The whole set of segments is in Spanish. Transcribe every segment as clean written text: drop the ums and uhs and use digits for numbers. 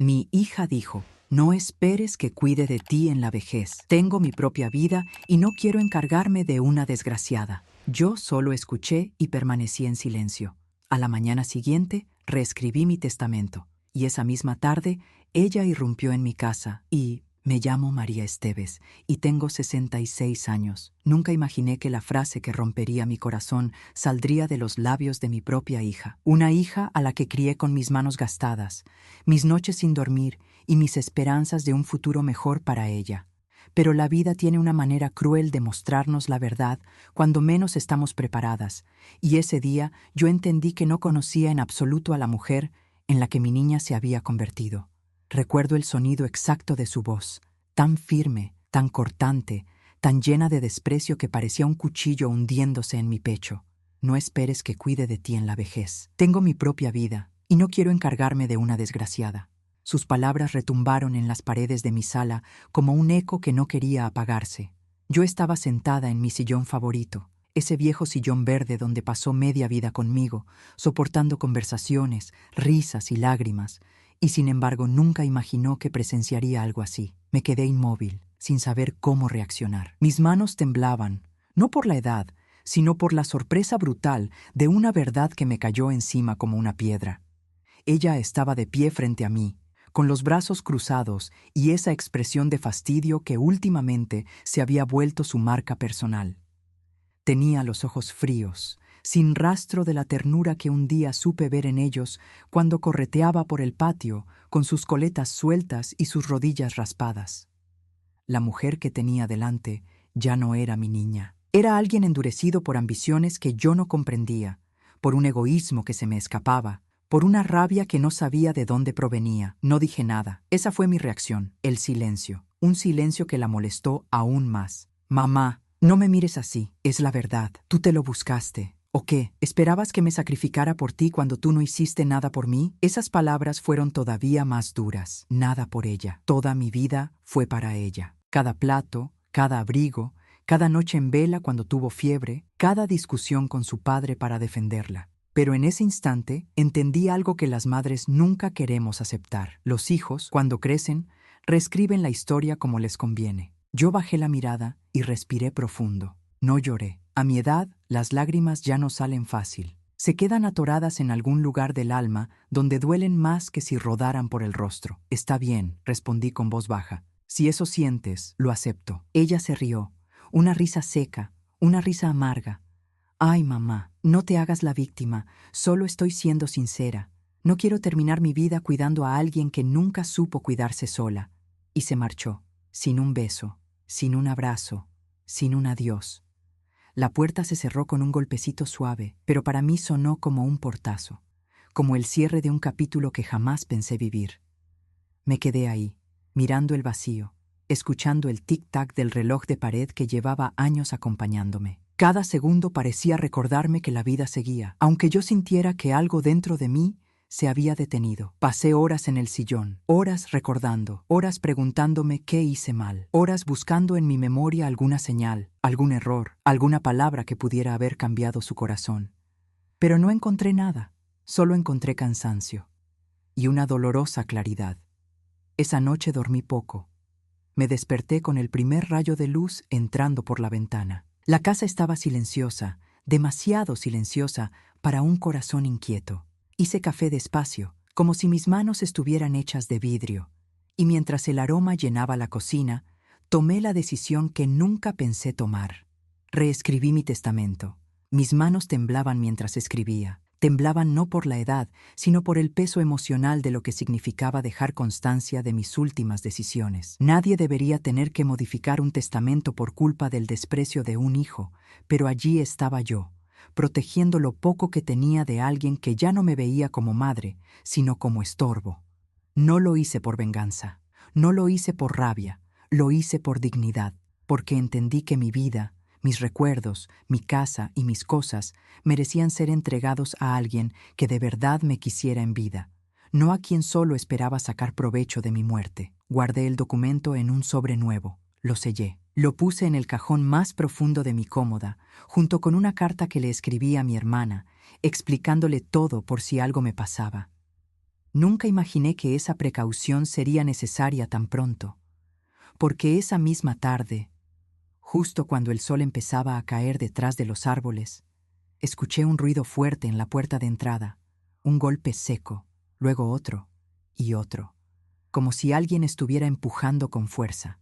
Mi hija dijo, no esperes que cuide de ti en la vejez. Tengo mi propia vida y no quiero encargarme de una desgraciada. Yo solo escuché y permanecí en silencio. A la mañana siguiente, reescribí mi testamento, y esa misma tarde, ella irrumpió en mi casa y... Me llamo María Esteves y tengo 66 años. Nunca imaginé que la frase que rompería mi corazón saldría de los labios de mi propia hija. Una hija a la que crié con mis manos gastadas, mis noches sin dormir y mis esperanzas de un futuro mejor para ella. Pero la vida tiene una manera cruel de mostrarnos la verdad cuando menos estamos preparadas, y ese día yo entendí que no conocía en absoluto a la mujer en la que mi niña se había convertido. Recuerdo el sonido exacto de su voz, tan firme, tan cortante, tan llena de desprecio que parecía un cuchillo hundiéndose en mi pecho. No esperes que cuide de ti en la vejez. Tengo mi propia vida y no quiero encargarme de una desgraciada. Sus palabras retumbaron en las paredes de mi sala como un eco que no quería apagarse. Yo estaba sentada en mi sillón favorito, ese viejo sillón verde donde pasó media vida conmigo, soportando conversaciones, risas y lágrimas, y sin embargo nunca imaginó que presenciaría algo así. Me quedé inmóvil, sin saber cómo reaccionar. Mis manos temblaban, no por la edad, sino por la sorpresa brutal de una verdad que me cayó encima como una piedra. Ella estaba de pie frente a mí, con los brazos cruzados y esa expresión de fastidio que últimamente se había vuelto su marca personal. Tenía los ojos fríos, sin rastro de la ternura que un día supe ver en ellos cuando correteaba por el patio con sus coletas sueltas y sus rodillas raspadas. La mujer que tenía delante ya no era mi niña. Era alguien endurecido por ambiciones que yo no comprendía, por un egoísmo que se me escapaba, por una rabia que no sabía de dónde provenía. No dije nada. Esa fue mi reacción, el silencio. Un silencio que la molestó aún más. «Mamá, no me mires así. Es la verdad. Tú te lo buscaste. ¿O qué? ¿Esperabas que me sacrificara por ti cuando tú no hiciste nada por mí?» Esas palabras fueron todavía más duras. Nada por ella. Toda mi vida fue para ella. Cada plato, cada abrigo, cada noche en vela cuando tuvo fiebre, cada discusión con su padre para defenderla. Pero en ese instante entendí algo que las madres nunca queremos aceptar. Los hijos, cuando crecen, reescriben la historia como les conviene. Yo bajé la mirada y respiré profundo. No lloré. A mi edad, las lágrimas ya no salen fácil. Se quedan atoradas en algún lugar del alma donde duelen más que si rodaran por el rostro. «Está bien», respondí con voz baja. «Si eso sientes, lo acepto». Ella se rió. Una risa seca, una risa amarga. «Ay, mamá, no te hagas la víctima. Solo estoy siendo sincera. No quiero terminar mi vida cuidando a alguien que nunca supo cuidarse sola». Y se marchó, sin un beso, sin un abrazo, sin un adiós. La puerta se cerró con un golpecito suave, pero para mí sonó como un portazo, como el cierre de un capítulo que jamás pensé vivir. Me quedé ahí, mirando el vacío, escuchando el tic-tac del reloj de pared que llevaba años acompañándome. Cada segundo parecía recordarme que la vida seguía, aunque yo sintiera que algo dentro de mí se había detenido. Pasé horas en el sillón, horas recordando, horas preguntándome qué hice mal, horas buscando en mi memoria alguna señal, algún error, alguna palabra que pudiera haber cambiado su corazón. Pero no encontré nada, solo encontré cansancio y una dolorosa claridad. Esa noche dormí poco. Me desperté con el primer rayo de luz entrando por la ventana. La casa estaba silenciosa, demasiado silenciosa para un corazón inquieto. Hice café despacio, como si mis manos estuvieran hechas de vidrio, y mientras el aroma llenaba la cocina, tomé la decisión que nunca pensé tomar. Reescribí mi testamento. Mis manos temblaban mientras escribía. Temblaban no por la edad, sino por el peso emocional de lo que significaba dejar constancia de mis últimas decisiones. Nadie debería tener que modificar un testamento por culpa del desprecio de un hijo, pero allí estaba yo, protegiendo lo poco que tenía de alguien que ya no me veía como madre, sino como estorbo. No lo hice por venganza, no lo hice por rabia, lo hice por dignidad, porque entendí que mi vida, mis recuerdos, mi casa y mis cosas merecían ser entregados a alguien que de verdad me quisiera en vida, no a quien solo esperaba sacar provecho de mi muerte. Guardé el documento en un sobre nuevo, lo sellé. Lo puse en el cajón más profundo de mi cómoda, junto con una carta que le escribí a mi hermana, explicándole todo por si algo me pasaba. Nunca imaginé que esa precaución sería necesaria tan pronto, porque esa misma tarde, justo cuando el sol empezaba a caer detrás de los árboles, escuché un ruido fuerte en la puerta de entrada, un golpe seco, luego otro y otro, como si alguien estuviera empujando con fuerza.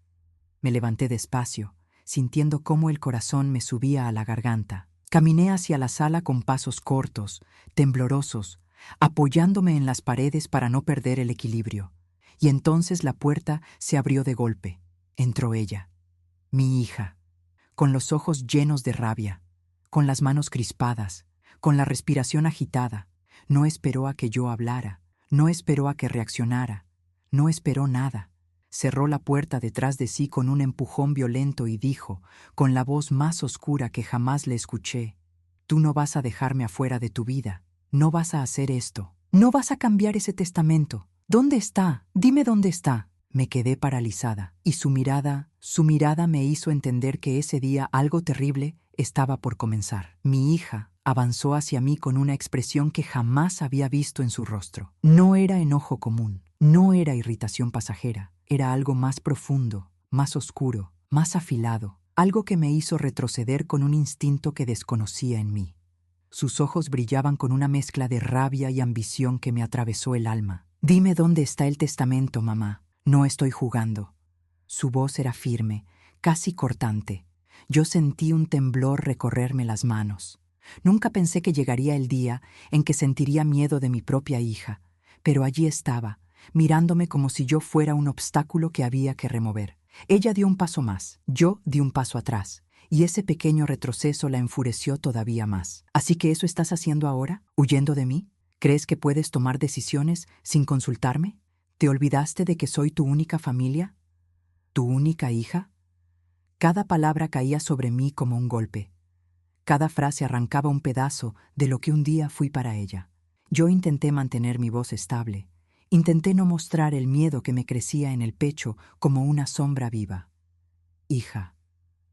Me levanté despacio, sintiendo cómo el corazón me subía a la garganta. Caminé hacia la sala con pasos cortos, temblorosos, apoyándome en las paredes para no perder el equilibrio. Y entonces la puerta se abrió de golpe. Entró ella, mi hija, con los ojos llenos de rabia, con las manos crispadas, con la respiración agitada. No esperó a que yo hablara, no esperó a que reaccionara, no esperó nada. Cerró la puerta detrás de sí con un empujón violento y dijo, con la voz más oscura que jamás le escuché: «Tú no vas a dejarme afuera de tu vida, no vas a hacer esto, no vas a cambiar ese testamento. ¿Dónde está? Dime dónde está». Me quedé paralizada, y su mirada me hizo entender que ese día algo terrible estaba por comenzar. Mi hija avanzó hacia mí con una expresión que jamás había visto en su rostro. No era enojo común, no era irritación pasajera, era algo más profundo, más oscuro, más afilado, algo que me hizo retroceder con un instinto que desconocía en mí. Sus ojos brillaban con una mezcla de rabia y ambición que me atravesó el alma. «Dime dónde está el testamento, mamá. No estoy jugando». Su voz era firme, casi cortante. Yo sentí un temblor recorrerme las manos. Nunca pensé que llegaría el día en que sentiría miedo de mi propia hija, pero allí estaba, mirándome como si yo fuera un obstáculo que había que remover. Ella dio un paso más, yo di un paso atrás, y ese pequeño retroceso la enfureció todavía más. «¿Así que eso estás haciendo ahora? ¿Huyendo de mí? ¿Crees que puedes tomar decisiones sin consultarme? ¿Te olvidaste de que soy tu única familia? ¿Tu única hija?» Cada palabra caía sobre mí como un golpe. Cada frase arrancaba un pedazo de lo que un día fui para ella. Yo intenté mantener mi voz estable. Intenté no mostrar el miedo que me crecía en el pecho como una sombra viva. «Hija,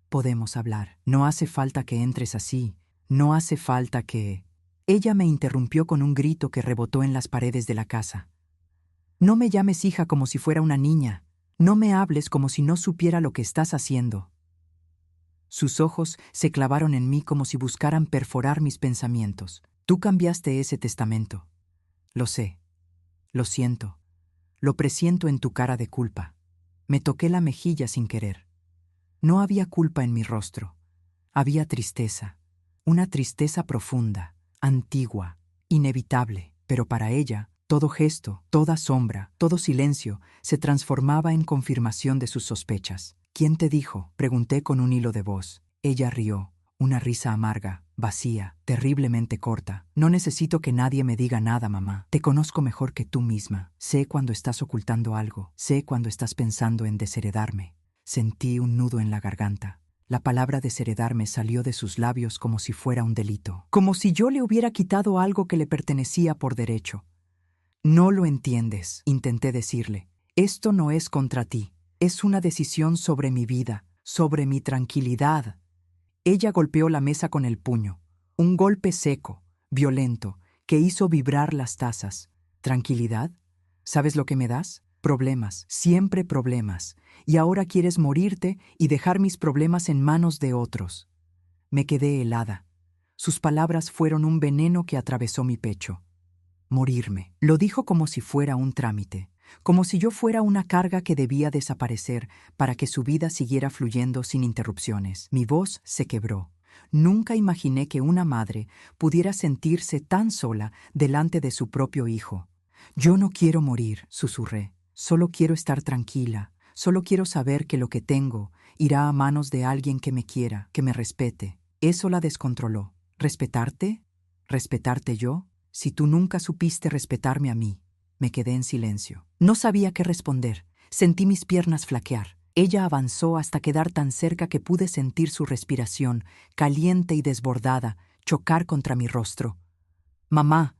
podemos hablar. No hace falta que entres así. No hace falta que...». Ella me interrumpió con un grito que rebotó en las paredes de la casa. «No me llames hija como si fuera una niña. No me hables como si no supiera lo que estás haciendo». Sus ojos se clavaron en mí como si buscaran perforar mis pensamientos. «Tú cambiaste ese testamento. Lo sé. Lo siento. Lo presiento en tu cara de culpa». Me toqué la mejilla sin querer. No había culpa en mi rostro. Había tristeza. Una tristeza profunda, antigua, inevitable. Pero para ella, todo gesto, toda sombra, todo silencio se transformaba en confirmación de sus sospechas. «¿Quién te dijo?», pregunté con un hilo de voz. Ella rió, una risa amarga, vacía, terriblemente corta. «No necesito que nadie me diga nada, mamá. Te conozco mejor que tú misma. Sé cuando estás ocultando algo. Sé cuando estás pensando en desheredarme». Sentí un nudo en la garganta. La palabra desheredarme salió de sus labios como si fuera un delito. Como si yo le hubiera quitado algo que le pertenecía por derecho. «No lo entiendes», intenté decirle. «Esto no es contra ti. Es una decisión sobre mi vida, sobre mi tranquilidad». Ella golpeó la mesa con el puño. Un golpe seco, violento, que hizo vibrar las tazas. «¿Tranquilidad? ¿Sabes lo que me das? Problemas, siempre problemas. Y ahora quieres morirte y dejar mis problemas en manos de otros». Me quedé helada. Sus palabras fueron un veneno que atravesó mi pecho. «Morirme». Lo dijo como si fuera un trámite, como si yo fuera una carga que debía desaparecer para que su vida siguiera fluyendo sin interrupciones. Mi voz se quebró. Nunca imaginé que una madre pudiera sentirse tan sola delante de su propio hijo. «Yo no quiero morir», susurré. «Solo quiero estar tranquila. Solo quiero saber que lo que tengo irá a manos de alguien que me quiera, que me respete». Eso la descontroló. «¿Respetarte? ¿Respetarte yo? Si tú nunca supiste respetarme a mí». Me quedé en silencio. No sabía qué responder. Sentí mis piernas flaquear. Ella avanzó hasta quedar tan cerca que pude sentir su respiración, caliente y desbordada, chocar contra mi rostro. «Mamá,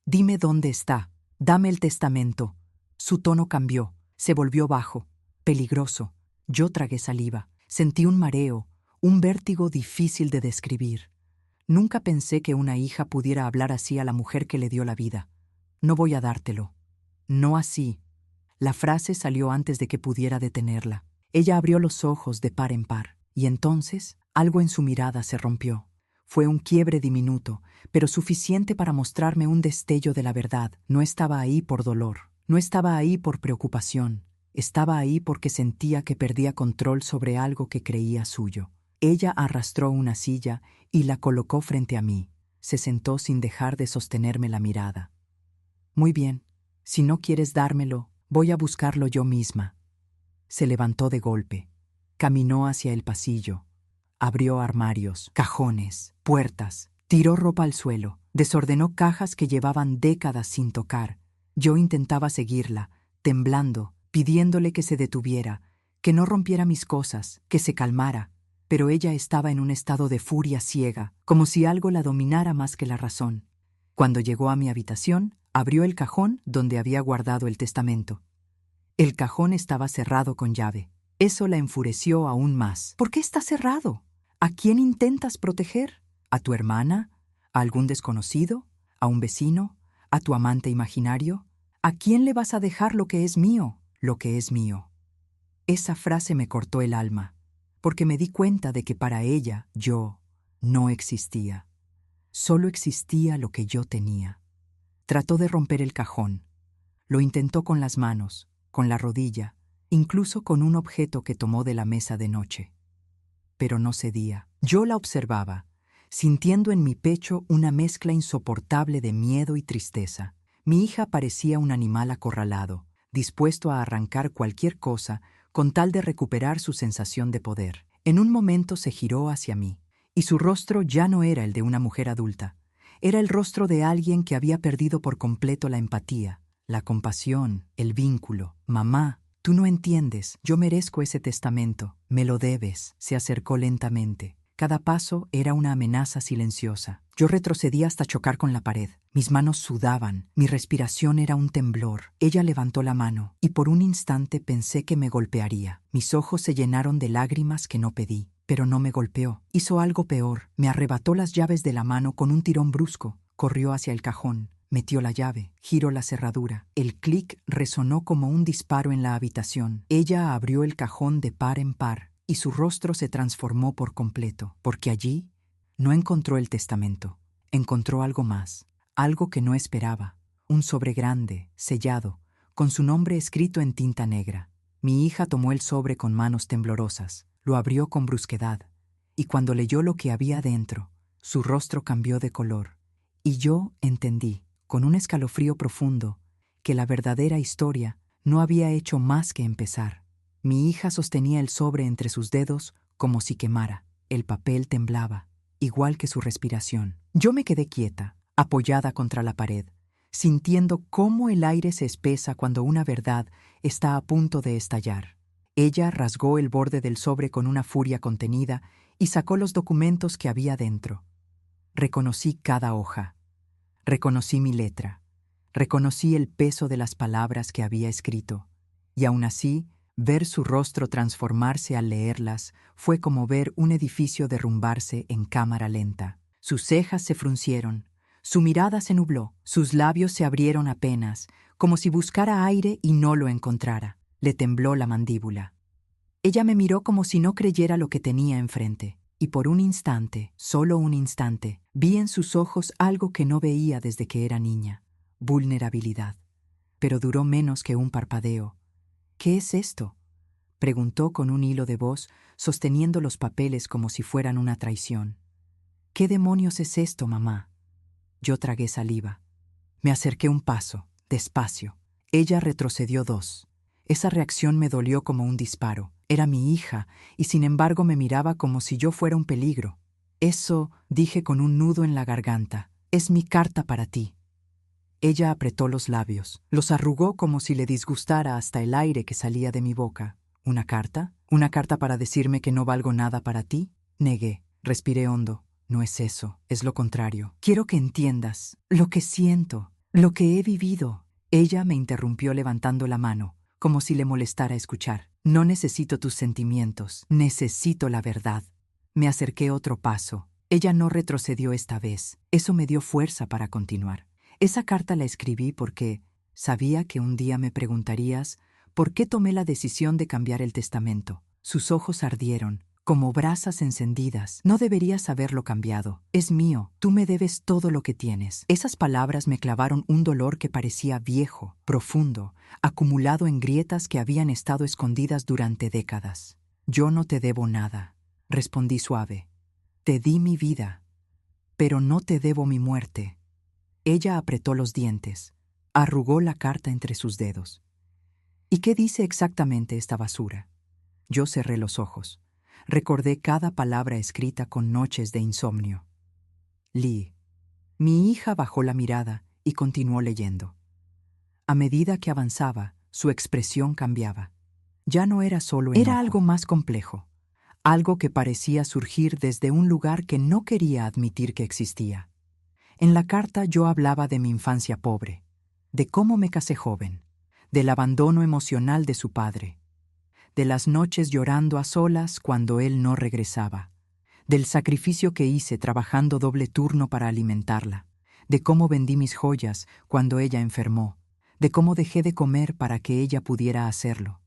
dime dónde está. Dame el testamento». Su tono cambió. Se volvió bajo, peligroso. Yo tragué saliva. Sentí un mareo, un vértigo difícil de describir. Nunca pensé que una hija pudiera hablar así a la mujer que le dio la vida. «No voy a dártelo». No así. La frase salió antes de que pudiera detenerla. Ella abrió los ojos de par en par, y entonces algo en su mirada se rompió. Fue un quiebre diminuto, pero suficiente para mostrarme un destello de la verdad. No estaba ahí por dolor, no estaba ahí por preocupación, estaba ahí porque sentía que perdía control sobre algo que creía suyo. Ella arrastró una silla y la colocó frente a mí. Se sentó sin dejar de sostenerme la mirada. Muy bien, si no quieres dármelo, voy a buscarlo yo misma. Se levantó de golpe, caminó hacia el pasillo, abrió armarios, cajones, puertas, tiró ropa al suelo, desordenó cajas que llevaban décadas sin tocar. Yo intentaba seguirla, temblando, pidiéndole que se detuviera, que no rompiera mis cosas, que se calmara, pero ella estaba en un estado de furia ciega, como si algo la dominara más que la razón. Cuando llegó a mi habitación, abrió el cajón donde había guardado el testamento. El cajón estaba cerrado con llave. Eso la enfureció aún más. ¿Por qué está cerrado? ¿A quién intentas proteger? ¿A tu hermana? ¿A algún desconocido? ¿A un vecino? ¿A tu amante imaginario? ¿A quién le vas a dejar lo que es mío? Lo que es mío. Esa frase me cortó el alma, porque me di cuenta de que para ella yo no existía. Solo existía lo que yo tenía. Trató de romper el cajón. Lo intentó con las manos, con la rodilla, incluso con un objeto que tomó de la mesa de noche. Pero no cedía. Yo la observaba, sintiendo en mi pecho una mezcla insoportable de miedo y tristeza. Mi hija parecía un animal acorralado, dispuesto a arrancar cualquier cosa con tal de recuperar su sensación de poder. En un momento se giró hacia mí, y su rostro ya no era el de una mujer adulta. Era el rostro de alguien que había perdido por completo la empatía, la compasión, el vínculo. Mamá, tú no entiendes, yo merezco ese testamento, me lo debes. Se acercó lentamente. Cada paso era una amenaza silenciosa. Yo retrocedí hasta chocar con la pared. Mis manos sudaban, mi respiración era un temblor. Ella levantó la mano, y por un instante pensé que me golpearía. Mis ojos se llenaron de lágrimas que no pedí. Pero no me golpeó. Hizo algo peor. Me arrebató las llaves de la mano con un tirón brusco. Corrió hacia el cajón. Metió la llave, giró la cerradura. El clic resonó como un disparo en la habitación. Ella abrió el cajón de par en par, y su rostro se transformó por completo, porque allí no encontró el testamento. Encontró algo más, algo que no esperaba. Un sobre grande, sellado, con su nombre escrito en tinta negra. Mi hija tomó el sobre con manos temblorosas, lo abrió con brusquedad, y cuando leyó lo que había dentro, su rostro cambió de color, y yo entendí, con un escalofrío profundo, que la verdadera historia no había hecho más que empezar. Mi hija sostenía el sobre entre sus dedos como si quemara. El papel temblaba, igual que su respiración. Yo me quedé quieta, apoyada contra la pared, sintiendo cómo el aire se espesa cuando una verdad está a punto de estallar. Ella rasgó el borde del sobre con una furia contenida y sacó los documentos que había dentro. Reconocí cada hoja. Reconocí mi letra. Reconocí el peso de las palabras que había escrito. Y aún así, ver su rostro transformarse al leerlas fue como ver un edificio derrumbarse en cámara lenta. Sus cejas se fruncieron, su mirada se nubló, sus labios se abrieron apenas, como si buscara aire y no lo encontrara. Le tembló la mandíbula. Ella me miró como si no creyera lo que tenía enfrente, y por un instante, solo un instante, vi en sus ojos algo que no veía desde que era niña: vulnerabilidad. Pero duró menos que un parpadeo. ¿Qué es esto?, preguntó con un hilo de voz, sosteniendo los papeles como si fueran una traición. ¿Qué demonios es esto, mamá? Yo tragué saliva. Me acerqué un paso, despacio. Ella retrocedió dos. Esa reacción me dolió como un disparo. Era mi hija, y sin embargo me miraba como si yo fuera un peligro. Eso, dije con un nudo en la garganta, es mi carta para ti. Ella apretó los labios, los arrugó como si le disgustara hasta el aire que salía de mi boca. ¿Una carta? ¿Una carta para decirme que no valgo nada para ti? Negué, respiré hondo. No es eso, es lo contrario. Quiero que entiendas lo que siento, lo que he vivido. Ella me interrumpió levantando la mano, como si le molestara escuchar. No necesito tus sentimientos, necesito la verdad. Me acerqué otro paso. Ella no retrocedió esta vez. Eso me dio fuerza para continuar. Esa carta la escribí porque Sabía que un día me preguntarías por qué tomé la decisión de cambiar el testamento. Sus ojos ardieron, como brasas encendidas. No deberías haberlo cambiado. Es mío. Tú me debes todo lo que tienes. Esas palabras me clavaron un dolor que parecía viejo, profundo, acumulado en grietas que habían estado escondidas durante décadas. Yo no te debo nada, respondí suave. Te di mi vida, pero no te debo mi muerte. Ella apretó los dientes, arrugó la carta entre sus dedos. ¿Y qué dice exactamente esta basura? Yo cerré los ojos. Recordé cada palabra escrita con noches de insomnio. Lee. Mi hija bajó la mirada y continuó leyendo. A medida que avanzaba, su expresión cambiaba. Ya no era solo enojo. Era algo más complejo, algo que parecía surgir desde un lugar que no quería admitir que existía. En la carta yo hablaba de mi infancia pobre, de cómo me casé joven, del abandono emocional de su padre, de las noches llorando a solas cuando él no regresaba, del sacrificio que hice trabajando doble turno para alimentarla, de cómo vendí mis joyas cuando ella enfermó, de cómo dejé de comer para que ella pudiera hacerlo,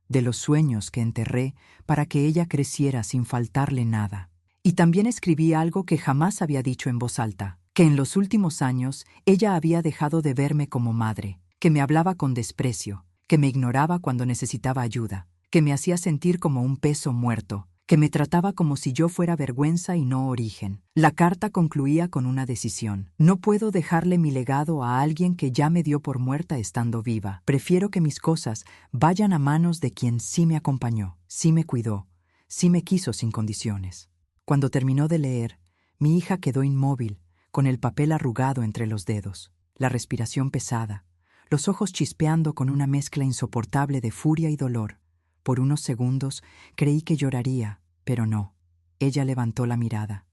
de los sueños que enterré para que ella creciera sin faltarle nada. Y también escribí algo que jamás había dicho en voz alta, que en los últimos años ella había dejado de verme como madre, que me hablaba con desprecio, que me ignoraba cuando necesitaba ayuda, que me hacía sentir como un peso muerto, que me trataba como si yo fuera vergüenza y no origen. La carta concluía con una decisión. No puedo dejarle mi legado a alguien que ya me dio por muerta estando viva. Prefiero que mis cosas vayan a manos de quien sí me acompañó, sí me cuidó, sí me quiso sin condiciones. Cuando terminó de leer, mi hija quedó inmóvil, con el papel arrugado entre los dedos, la respiración pesada, los ojos chispeando con una mezcla insoportable de furia y dolor. Por unos segundos creí que lloraría, pero no. Ella levantó la mirada.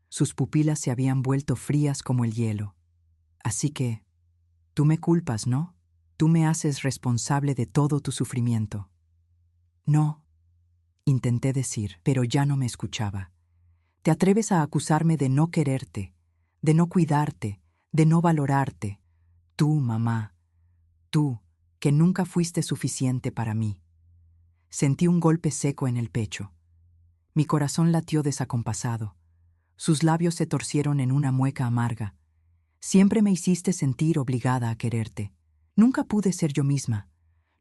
Sus pupilas se habían vuelto frías como el hielo. Así que, tú me culpas, ¿no? Tú me haces responsable de todo tu sufrimiento. No, intenté decir, pero ya no me escuchaba. Te atreves a acusarme de no quererte, de no cuidarte, de no valorarte. Tú, mamá, tú, que nunca fuiste suficiente para mí. Sentí un golpe seco en el pecho. Mi corazón latió desacompasado. Sus labios se torcieron en una mueca amarga. Siempre me hiciste sentir obligada a quererte. Nunca pude ser yo misma.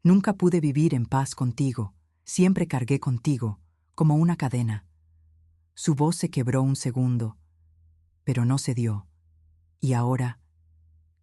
Nunca pude vivir en paz contigo. Siempre cargué contigo, como una cadena. Su voz se quebró un segundo, pero no cedió. Y ahora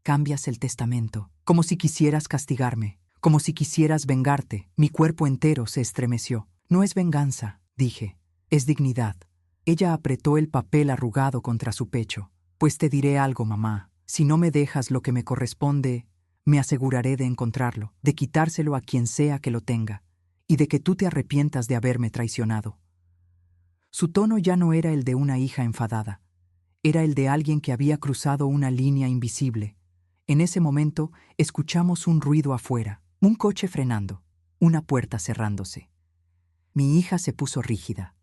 cambias el testamento, como si quisieras castigarme, como si quisieras vengarte. Mi cuerpo entero se estremeció. No es venganza, dije, es dignidad. Ella apretó el papel arrugado contra su pecho. Pues te diré algo, mamá. Si no me dejas lo que me corresponde, me aseguraré de encontrarlo, de quitárselo a quien sea que lo tenga, y de que tú te arrepientas de haberme traicionado. Su tono ya no era el de una hija enfadada. Era el de alguien que había cruzado una línea invisible. En ese momento escuchamos un ruido afuera, un coche frenando, una puerta cerrándose. Mi hija se puso rígida.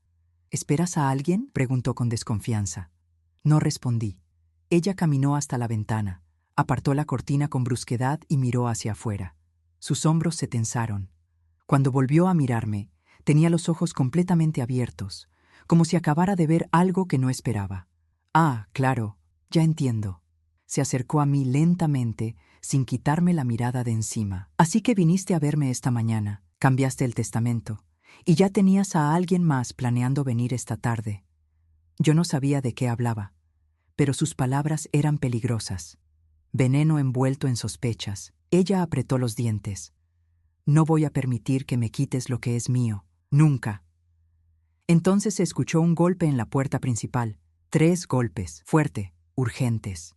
¿Esperas a alguien?, preguntó con desconfianza. No respondí. Ella caminó hasta la ventana, apartó la cortina con brusquedad y miró hacia afuera. Sus hombros se tensaron. Cuando volvió a mirarme, tenía los ojos completamente abiertos, como si acabara de ver algo que no esperaba. Ah, claro, ya entiendo. Se acercó a mí lentamente, sin quitarme la mirada de encima. Así que viniste a verme esta mañana, cambiaste el testamento, y ya tenías a alguien más planeando venir esta tarde. Yo no sabía de qué hablaba, pero sus palabras eran peligrosas. Veneno envuelto en sospechas. Ella apretó los dientes. No voy a permitir que me quites lo que es mío, nunca. Entonces se escuchó un golpe en la puerta principal. 3 golpes, fuerte, urgentes.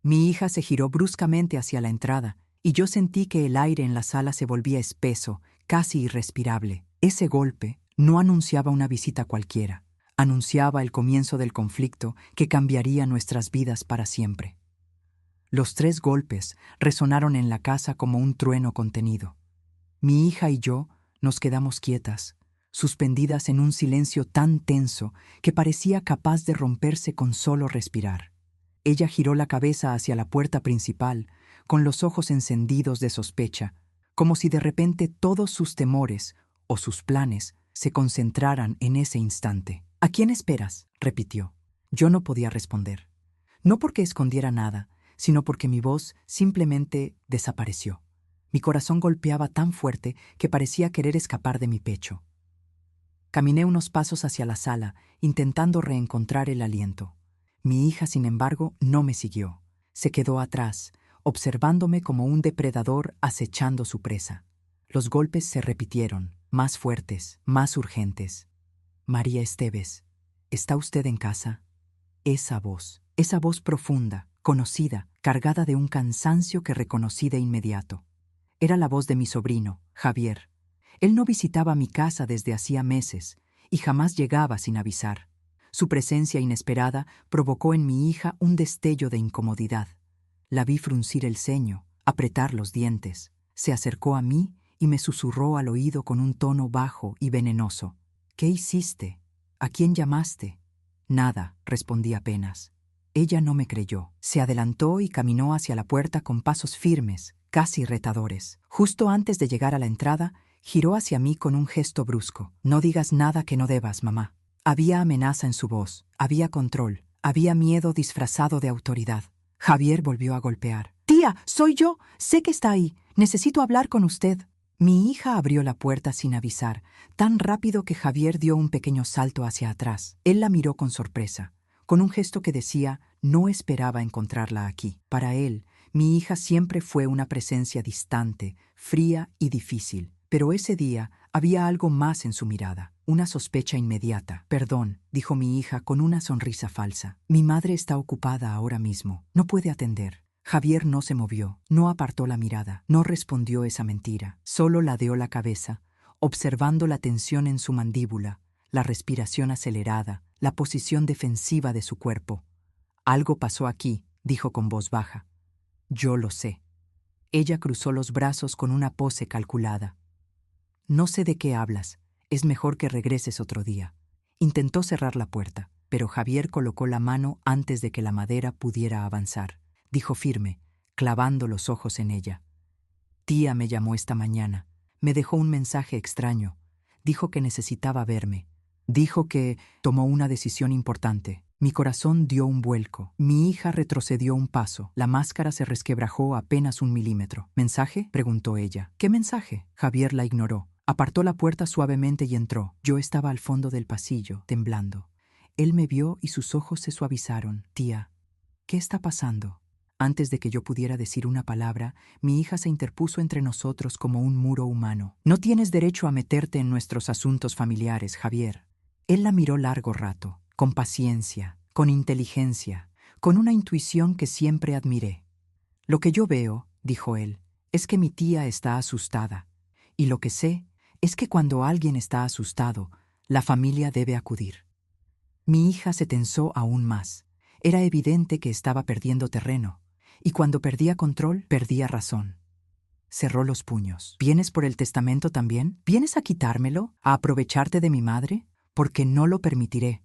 Mi hija se giró bruscamente hacia la entrada, y yo sentí que el aire en la sala se volvía espeso, casi irrespirable. Ese golpe no anunciaba una visita cualquiera, anunciaba el comienzo del conflicto que cambiaría nuestras vidas para siempre. Los 3 golpes resonaron en la casa como un trueno contenido. Mi hija y yo nos quedamos quietas, suspendidas en un silencio tan tenso que parecía capaz de romperse con solo respirar. Ella giró la cabeza hacia la puerta principal, con los ojos encendidos de sospecha, como si de repente todos sus temores o sus planes se concentraran en ese instante. «¿A quién esperas?», repitió. Yo no podía responder. No porque escondiera nada, sino porque mi voz simplemente desapareció. Mi corazón golpeaba tan fuerte que parecía querer escapar de mi pecho. Caminé unos pasos hacia la sala, intentando reencontrar el aliento. Mi hija, sin embargo, no me siguió. Se quedó atrás, observándome como un depredador acechando su presa. Los golpes se repitieron, más fuertes, más urgentes. «María Esteves, ¿está usted en casa?». Esa voz profunda, conocida, cargada de un cansancio que reconocí de inmediato. Era la voz de mi sobrino, Javier. Él no visitaba mi casa desde hacía meses y jamás llegaba sin avisar. Su presencia inesperada provocó en mi hija un destello de incomodidad. La vi fruncir el ceño, apretar los dientes. Se acercó a mí y me susurró al oído con un tono bajo y venenoso. «¿Qué hiciste? ¿A quién llamaste?». «Nada», respondí apenas. Ella no me creyó. Se adelantó y caminó hacia la puerta con pasos firmes, casi retadores. Justo antes de llegar a la entrada, giró hacia mí con un gesto brusco. «No digas nada que no debas, mamá». Había amenaza en su voz, había control, había miedo disfrazado de autoridad. Javier volvió a golpear. «Tía, soy yo. Sé que está ahí. Necesito hablar con usted». Mi hija abrió la puerta sin avisar, tan rápido que Javier dio un pequeño salto hacia atrás. Él la miró con sorpresa, con un gesto que decía, no esperaba encontrarla aquí. Para él, mi hija siempre fue una presencia distante, fría y difícil. Pero ese día había algo más en su mirada, una sospecha inmediata. «Perdón», dijo mi hija con una sonrisa falsa. «Mi madre está ocupada ahora mismo. No puede atender». Javier no se movió, no apartó la mirada, no respondió esa mentira. Solo ladeó la cabeza, observando la tensión en su mandíbula, la respiración acelerada, la posición defensiva de su cuerpo. «Algo pasó aquí», dijo con voz baja. «Yo lo sé». Ella cruzó los brazos con una pose calculada. «No sé de qué hablas. Es mejor que regreses otro día». Intentó cerrar la puerta, pero Javier colocó la mano antes de que la madera pudiera avanzar. Dijo firme, clavando los ojos en ella. «Tía me llamó esta mañana. Me dejó un mensaje extraño. Dijo que necesitaba verme. Dijo que tomó una decisión importante». Mi corazón dio un vuelco. Mi hija retrocedió un paso. La máscara se resquebrajó apenas 1 milímetro. «¿Mensaje?», preguntó ella. «¿Qué mensaje?». Javier la ignoró. Apartó la puerta suavemente y entró. Yo estaba al fondo del pasillo, temblando. Él me vio y sus ojos se suavizaron. «Tía, ¿qué está pasando?». Antes de que yo pudiera decir una palabra, mi hija se interpuso entre nosotros como un muro humano. «No tienes derecho a meterte en nuestros asuntos familiares, Javier». Él la miró largo rato, con paciencia, con inteligencia, con una intuición que siempre admiré. «Lo que yo veo», dijo él, «es que mi tía está asustada. Y lo que sé es que cuando alguien está asustado, la familia debe acudir». Mi hija se tensó aún más. Era evidente que estaba perdiendo terreno. Y cuando perdía control, perdía razón. Cerró los puños. «¿Vienes por el testamento también? ¿Vienes a quitármelo? ¿A aprovecharte de mi madre? Porque no lo permitiré».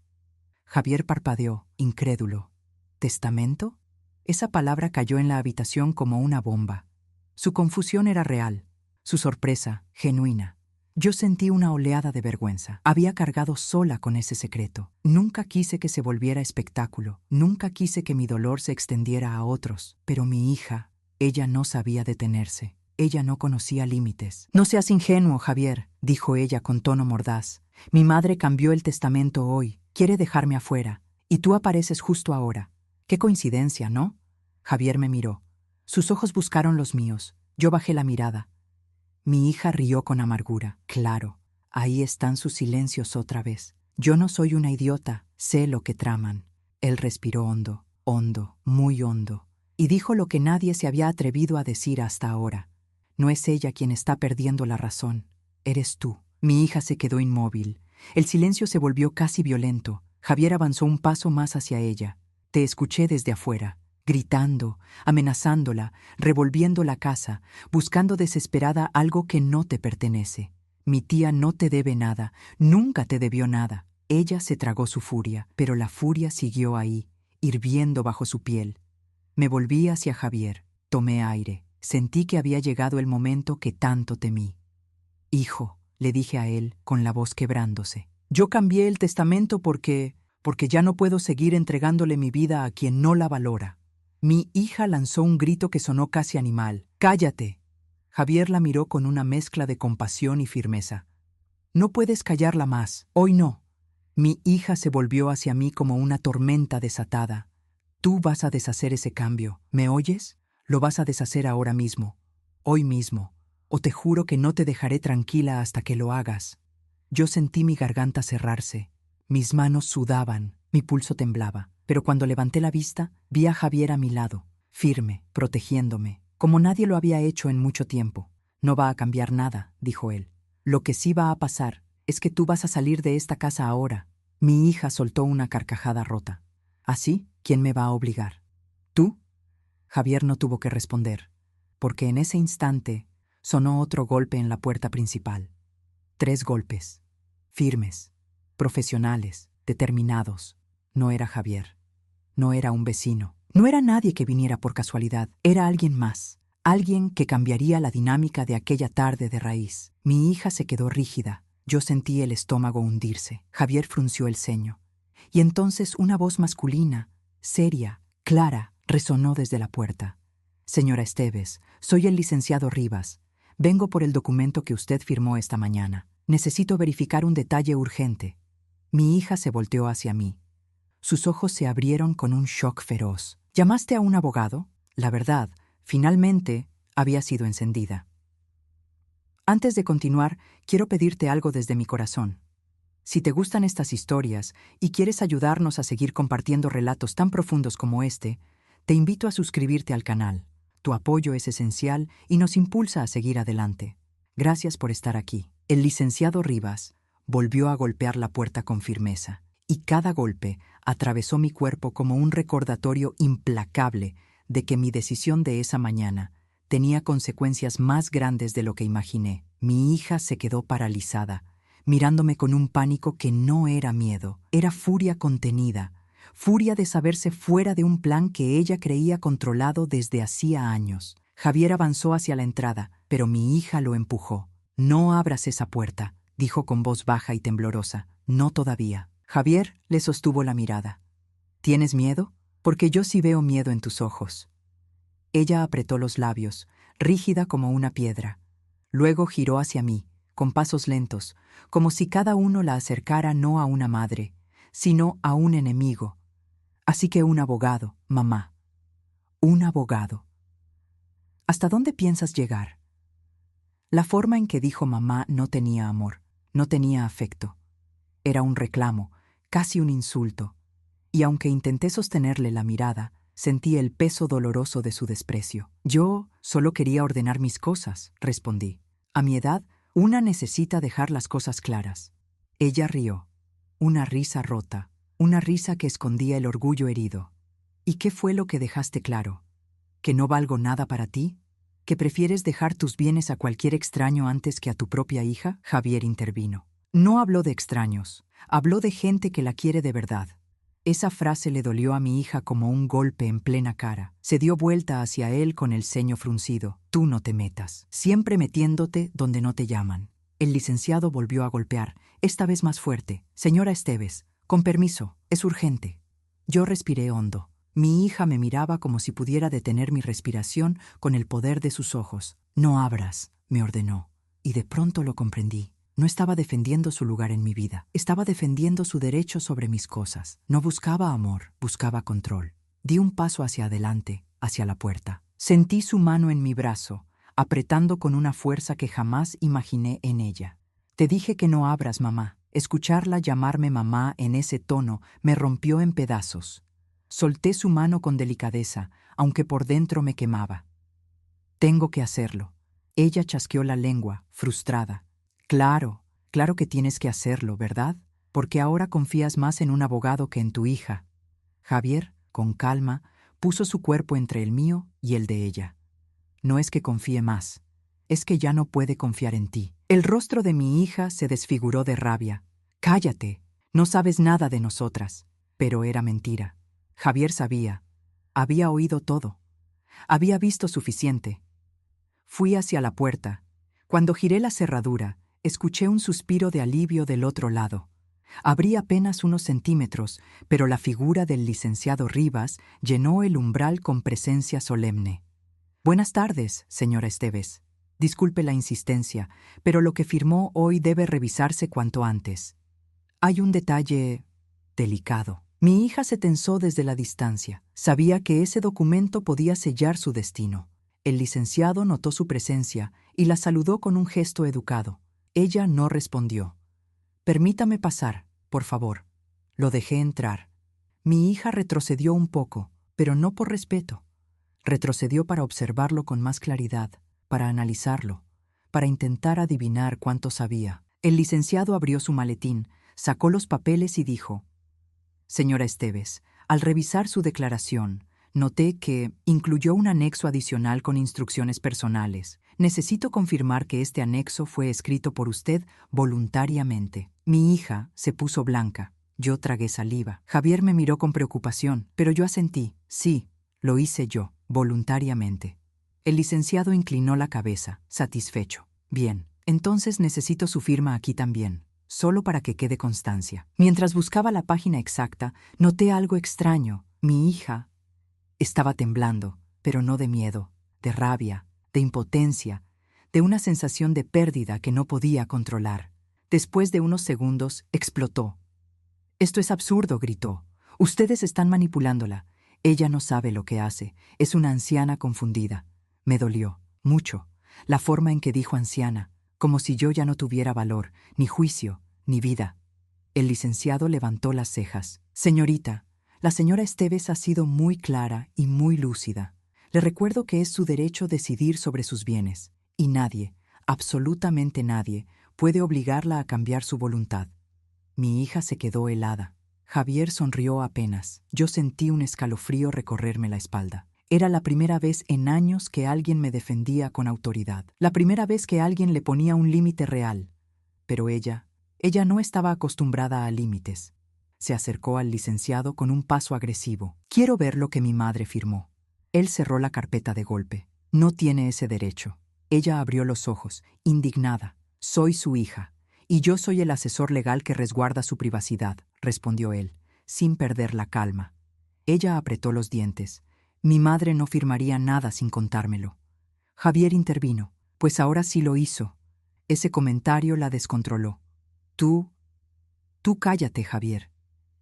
Javier parpadeó, incrédulo. «¿Testamento?». Esa palabra cayó en la habitación como una bomba. Su confusión era real, su sorpresa, genuina. Yo sentí una oleada de vergüenza. Había cargado sola con ese secreto. Nunca quise que se volviera espectáculo. Nunca quise que mi dolor se extendiera a otros. Pero mi hija, ella no sabía detenerse. Ella no conocía límites. «No seas ingenuo, Javier», dijo ella con tono mordaz. «Mi madre cambió el testamento hoy. Quiere dejarme afuera. Y tú apareces justo ahora. Qué coincidencia, ¿no?». Javier me miró. Sus ojos buscaron los míos. Yo bajé la mirada. Mi hija rió con amargura. «Claro, ahí están sus silencios otra vez. Yo no soy una idiota, sé lo que traman». Él respiró hondo, hondo, muy hondo, y dijo lo que nadie se había atrevido a decir hasta ahora. «No es ella quien está perdiendo la razón, eres tú». Mi hija se quedó inmóvil. El silencio se volvió casi violento. Javier avanzó un paso más hacia ella. «Te escuché desde afuera», gritando, amenazándola, revolviendo la casa, buscando desesperada algo que no te pertenece. «Mi tía no te debe nada, nunca te debió nada». Ella se tragó su furia, pero la furia siguió ahí, hirviendo bajo su piel. Me volví hacia Javier. Tomé aire. Sentí que había llegado el momento que tanto temí. Hijo, le dije a él, con la voz quebrándose. Yo cambié el testamento porque ya no puedo seguir entregándole mi vida a quien no la valora. Mi hija lanzó un grito que sonó casi animal. ¡Cállate! Javier la miró con una mezcla de compasión y firmeza. No puedes callarla más. Hoy no. Mi hija se volvió hacia mí como una tormenta desatada. Tú vas a deshacer ese cambio. ¿Me oyes? Lo vas a deshacer ahora mismo. Hoy mismo. O te juro que no te dejaré tranquila hasta que lo hagas. Yo sentí mi garganta cerrarse. Mis manos sudaban, mi pulso temblaba. Pero cuando levanté la vista, vi a Javier a mi lado, firme, protegiéndome, como nadie lo había hecho en mucho tiempo. No va a cambiar nada, dijo él. Lo que sí va a pasar es que tú vas a salir de esta casa ahora. Mi hija soltó una carcajada rota. ¿Así? ¿Quién me va a obligar? ¿Tú? Javier no tuvo que responder, porque en ese instante sonó otro golpe en la puerta principal. 3 golpes, firmes, profesionales, determinados. No era Javier, no era un vecino, no era nadie que viniera por casualidad, era alguien más, alguien que cambiaría la dinámica de aquella tarde de raíz. Mi hija se quedó rígida, yo sentí el estómago hundirse. Javier frunció el ceño, y entonces una voz masculina, seria, clara, resonó desde la puerta. Señora Esteves, soy el licenciado Rivas. Vengo por el documento que usted firmó esta mañana. Necesito verificar un detalle urgente. Mi hija se volteó hacia mí. Sus ojos se abrieron con un shock feroz. ¿Llamaste a un abogado? La verdad, finalmente, había sido encendida. Antes de continuar, quiero pedirte algo desde mi corazón. Si te gustan estas historias y quieres ayudarnos a seguir compartiendo relatos tan profundos como este, te invito a suscribirte al canal. Tu apoyo es esencial y nos impulsa a seguir adelante. Gracias por estar aquí. El licenciado Rivas volvió a golpear la puerta con firmeza, y cada golpe atravesó mi cuerpo como un recordatorio implacable de que mi decisión de esa mañana tenía consecuencias más grandes de lo que imaginé. Mi hija se quedó paralizada, mirándome con un pánico que no era miedo, era furia contenida, furia de saberse fuera de un plan que ella creía controlado desde hacía años. Javier avanzó hacia la entrada, pero mi hija lo empujó. «No abras esa puerta», dijo con voz baja y temblorosa. «No todavía». Javier le sostuvo la mirada. «¿Tienes miedo? Porque yo sí veo miedo en tus ojos». Ella apretó los labios, rígida como una piedra. Luego giró hacia mí, con pasos lentos, como si cada uno la acercara no a una madre, sino a un enemigo. «Así que un abogado, mamá. Un abogado. ¿Hasta dónde piensas llegar?» La forma en que dijo mamá no tenía amor, no tenía afecto. Era un reclamo, casi un insulto, y aunque intenté sostenerle la mirada, sentí el peso doloroso de su desprecio. «Yo solo quería ordenar mis cosas», respondí. «A mi edad, una necesita dejar las cosas claras». Ella rió, una risa rota, una risa que escondía el orgullo herido. «¿Y qué fue lo que dejaste claro? ¿Que no valgo nada para ti? ¿Que prefieres dejar tus bienes a cualquier extraño antes que a tu propia hija?» Javier intervino. «No habló de extraños, habló de gente que la quiere de verdad». Esa frase le dolió a mi hija como un golpe en plena cara. Se dio vuelta hacia él con el ceño fruncido. «Tú no te metas, siempre metiéndote donde no te llaman». El licenciado volvió a golpear, esta vez más fuerte. «Señora Esteves, con permiso, es urgente». Yo respiré hondo. Mi hija me miraba como si pudiera detener mi respiración con el poder de sus ojos. «No abras», me ordenó, y de pronto lo comprendí. No estaba defendiendo su lugar en mi vida, estaba defendiendo su derecho sobre mis cosas. No buscaba amor, buscaba control. Di un paso hacia adelante, hacia la puerta. Sentí su mano en mi brazo, apretando con una fuerza que jamás imaginé en ella. «Te dije que no abras, mamá». Escucharla llamarme mamá en ese tono me rompió en pedazos. Solté su mano con delicadeza, aunque por dentro me quemaba. «Tengo que hacerlo». Ella chasqueó la lengua, frustrada. «Claro, claro que tienes que hacerlo, ¿verdad? Porque ahora confías más en un abogado que en tu hija». Javier, con calma, puso su cuerpo entre el mío y el de ella. «No es que confíe más, es que ya no puede confiar en ti». El rostro de mi hija se desfiguró de rabia. «Cállate, no sabes nada de nosotras». Pero era mentira. Javier sabía. Había oído todo. Había visto suficiente. Fui hacia la puerta. Cuando giré la cerradura, escuché un suspiro de alivio del otro lado. Abrí apenas unos centímetros, pero la figura del licenciado Rivas llenó el umbral con presencia solemne. Buenas tardes, señora Esteves. Disculpe la insistencia, pero lo que firmó hoy debe revisarse cuanto antes. Hay un detalle delicado. Mi hija se tensó desde la distancia. Sabía que ese documento podía sellar su destino. El licenciado notó su presencia y la saludó con un gesto educado. Ella no respondió. Permítame pasar, por favor. Lo dejé entrar. Mi hija retrocedió un poco, pero no por respeto. Retrocedió para observarlo con más claridad, para analizarlo, para intentar adivinar cuánto sabía. El licenciado abrió su maletín, sacó los papeles y dijo: Señora Esteves, al revisar su declaración, noté que incluyó un anexo adicional con instrucciones personales. Necesito confirmar que este anexo fue escrito por usted voluntariamente. Mi hija se puso blanca. Yo tragué saliva. Javier me miró con preocupación, pero yo asentí. Sí, lo hice yo, voluntariamente. El licenciado inclinó la cabeza, satisfecho. Bien, entonces necesito su firma aquí también, solo para que quede constancia. Mientras buscaba la página exacta, noté algo extraño. Mi hija estaba temblando, pero no de miedo, de rabia, de impotencia, de una sensación de pérdida que no podía controlar. Después de unos segundos, explotó. «Esto es absurdo», gritó. «Ustedes están manipulándola. Ella no sabe lo que hace. Es una anciana confundida». Me dolió, mucho, la forma en que dijo anciana, como si yo ya no tuviera valor, ni juicio, ni vida. El licenciado levantó las cejas. «Señorita, la señora Esteves ha sido muy clara y muy lúcida. Le recuerdo que es su derecho decidir sobre sus bienes, y nadie, absolutamente nadie, puede obligarla a cambiar su voluntad». Mi hija se quedó helada. Javier sonrió apenas. Yo sentí un escalofrío recorrerme la espalda. Era la primera vez en años que alguien me defendía con autoridad. La primera vez que alguien le ponía un límite real. Pero ella no estaba acostumbrada a límites. Se acercó al licenciado con un paso agresivo. «Quiero ver lo que mi madre firmó». Él cerró la carpeta de golpe. «No tiene ese derecho». Ella abrió los ojos, indignada. «Soy su hija. Y yo soy el asesor legal que resguarda su privacidad», respondió él, sin perder la calma. Ella apretó los dientes. Mi madre no firmaría nada sin contármelo. Javier intervino. Pues ahora sí lo hizo. Ese comentario la descontroló. Tú cállate, Javier.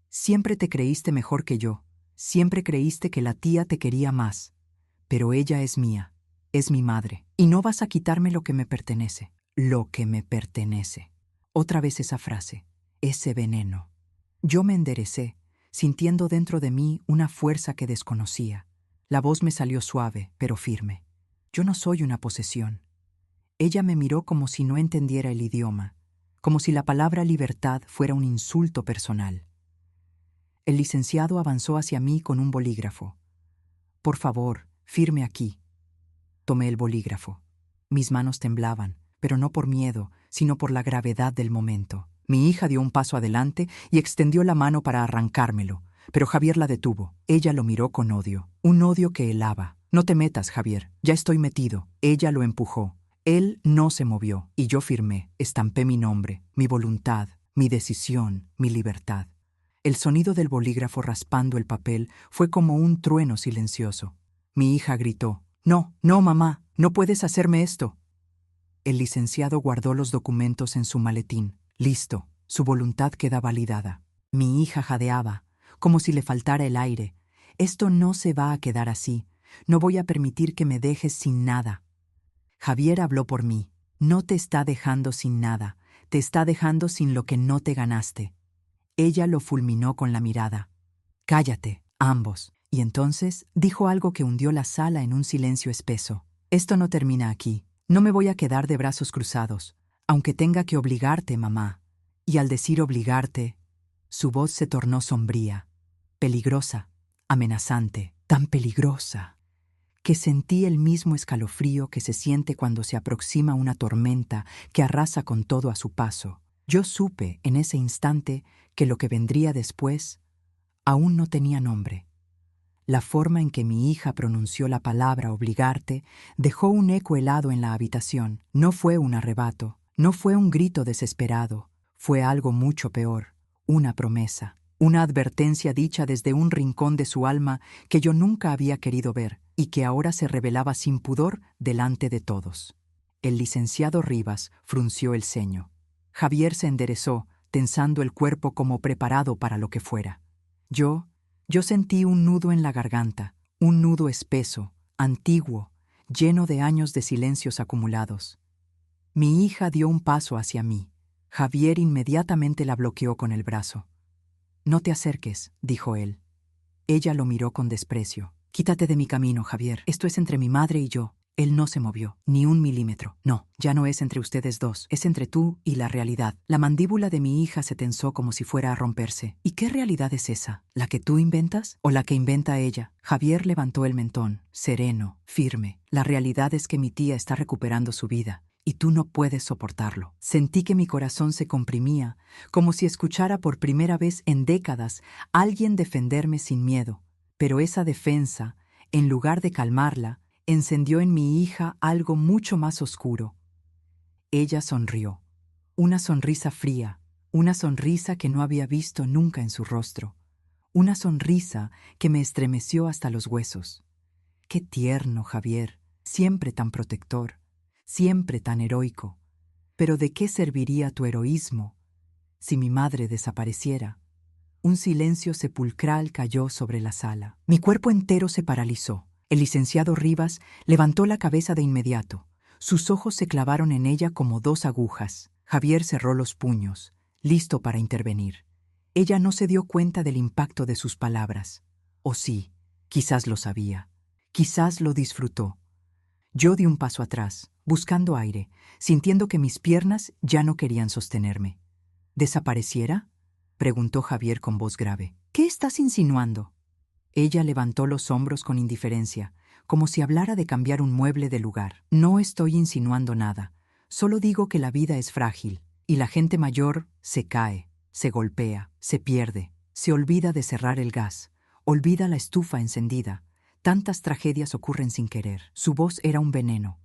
Siempre te creíste mejor que yo. Siempre creíste que la tía te quería más. Pero ella es mía. Es mi madre. Y no vas a quitarme lo que me pertenece. Lo que me pertenece. Otra vez esa frase, ese veneno. Yo me enderecé, sintiendo dentro de mí una fuerza que desconocía. La voz me salió suave, pero firme. Yo no soy una posesión. Ella me miró como si no entendiera el idioma, como si la palabra libertad fuera un insulto personal. El licenciado avanzó hacia mí con un bolígrafo. «Por favor, firme aquí». Tomé el bolígrafo. Mis manos temblaban, pero no por miedo, sino por la gravedad del momento. Mi hija dio un paso adelante y extendió la mano para arrancármelo, pero Javier la detuvo. Ella lo miró con odio, un odio que helaba. «No te metas, Javier, ya estoy metido». Ella lo empujó. Él no se movió, y yo firmé, estampé mi nombre, mi voluntad, mi decisión, mi libertad. El sonido del bolígrafo raspando el papel fue como un trueno silencioso. Mi hija gritó: «No, no, mamá, no puedes hacerme esto». El licenciado guardó los documentos en su maletín. Listo, su voluntad queda validada. Mi hija jadeaba, como si le faltara el aire. «Esto no se va a quedar así. No voy a permitir que me dejes sin nada». Javier habló por mí. «No te está dejando sin nada. Te está dejando sin lo que no te ganaste». Ella lo fulminó con la mirada. «Cállate, ambos». Y entonces dijo algo que hundió la sala en un silencio espeso. «Esto no termina aquí. No me voy a quedar de brazos cruzados, aunque tenga que obligarte, mamá». Y al decir obligarte, su voz se tornó sombría, peligrosa, amenazante, tan peligrosa, que sentí el mismo escalofrío que se siente cuando se aproxima una tormenta que arrasa con todo a su paso. Yo supe en ese instante que lo que vendría después aún no tenía nombre. La forma en que mi hija pronunció la palabra obligarte dejó un eco helado en la habitación. No fue un arrebato, no fue un grito desesperado, fue algo mucho peor, una promesa, una advertencia dicha desde un rincón de su alma que yo nunca había querido ver y que ahora se revelaba sin pudor delante de todos. El licenciado Rivas frunció el ceño. Javier se enderezó, tensando el cuerpo como preparado para lo que fuera. Yo sentí un nudo en la garganta, un nudo espeso, antiguo, lleno de años de silencios acumulados. Mi hija dio un paso hacia mí. Javier inmediatamente la bloqueó con el brazo. «No te acerques», dijo él. Ella lo miró con desprecio. «Quítate de mi camino, Javier. Esto es entre mi madre y yo». Él no se movió, ni un milímetro. «No, ya no es entre ustedes dos, es entre tú y la realidad». La mandíbula de mi hija se tensó como si fuera a romperse. «¿Y qué realidad es esa? ¿La que tú inventas o la que inventa ella?» Javier levantó el mentón, sereno, firme. «La realidad es que mi tía está recuperando su vida. Y tú no puedes soportarlo». Sentí que mi corazón se comprimía, como si escuchara por primera vez en décadas a alguien defenderme sin miedo. Pero esa defensa, en lugar de calmarla, encendió en mi hija algo mucho más oscuro. Ella sonrió, una sonrisa fría, una sonrisa que no había visto nunca en su rostro, una sonrisa que me estremeció hasta los huesos. Qué tierno, Javier, siempre tan protector, siempre tan heroico. Pero ¿de qué serviría tu heroísmo si mi madre desapareciera? Un silencio sepulcral cayó sobre la sala. Mi cuerpo entero se paralizó. El licenciado Rivas levantó la cabeza de inmediato. Sus ojos se clavaron en ella como dos agujas. Javier cerró los puños, listo para intervenir. Ella no se dio cuenta del impacto de sus palabras. O sí, quizás lo sabía. Quizás lo disfrutó. Yo di un paso atrás, buscando aire, sintiendo que mis piernas ya no querían sostenerme. ¿Desapareciera?, preguntó Javier con voz grave. ¿Qué estás insinuando? Ella levantó los hombros con indiferencia, como si hablara de cambiar un mueble de lugar. No estoy insinuando nada, solo digo que la vida es frágil, y la gente mayor se cae, se golpea, se pierde, se olvida de cerrar el gas, olvida la estufa encendida. Tantas tragedias ocurren sin querer. Su voz era un veneno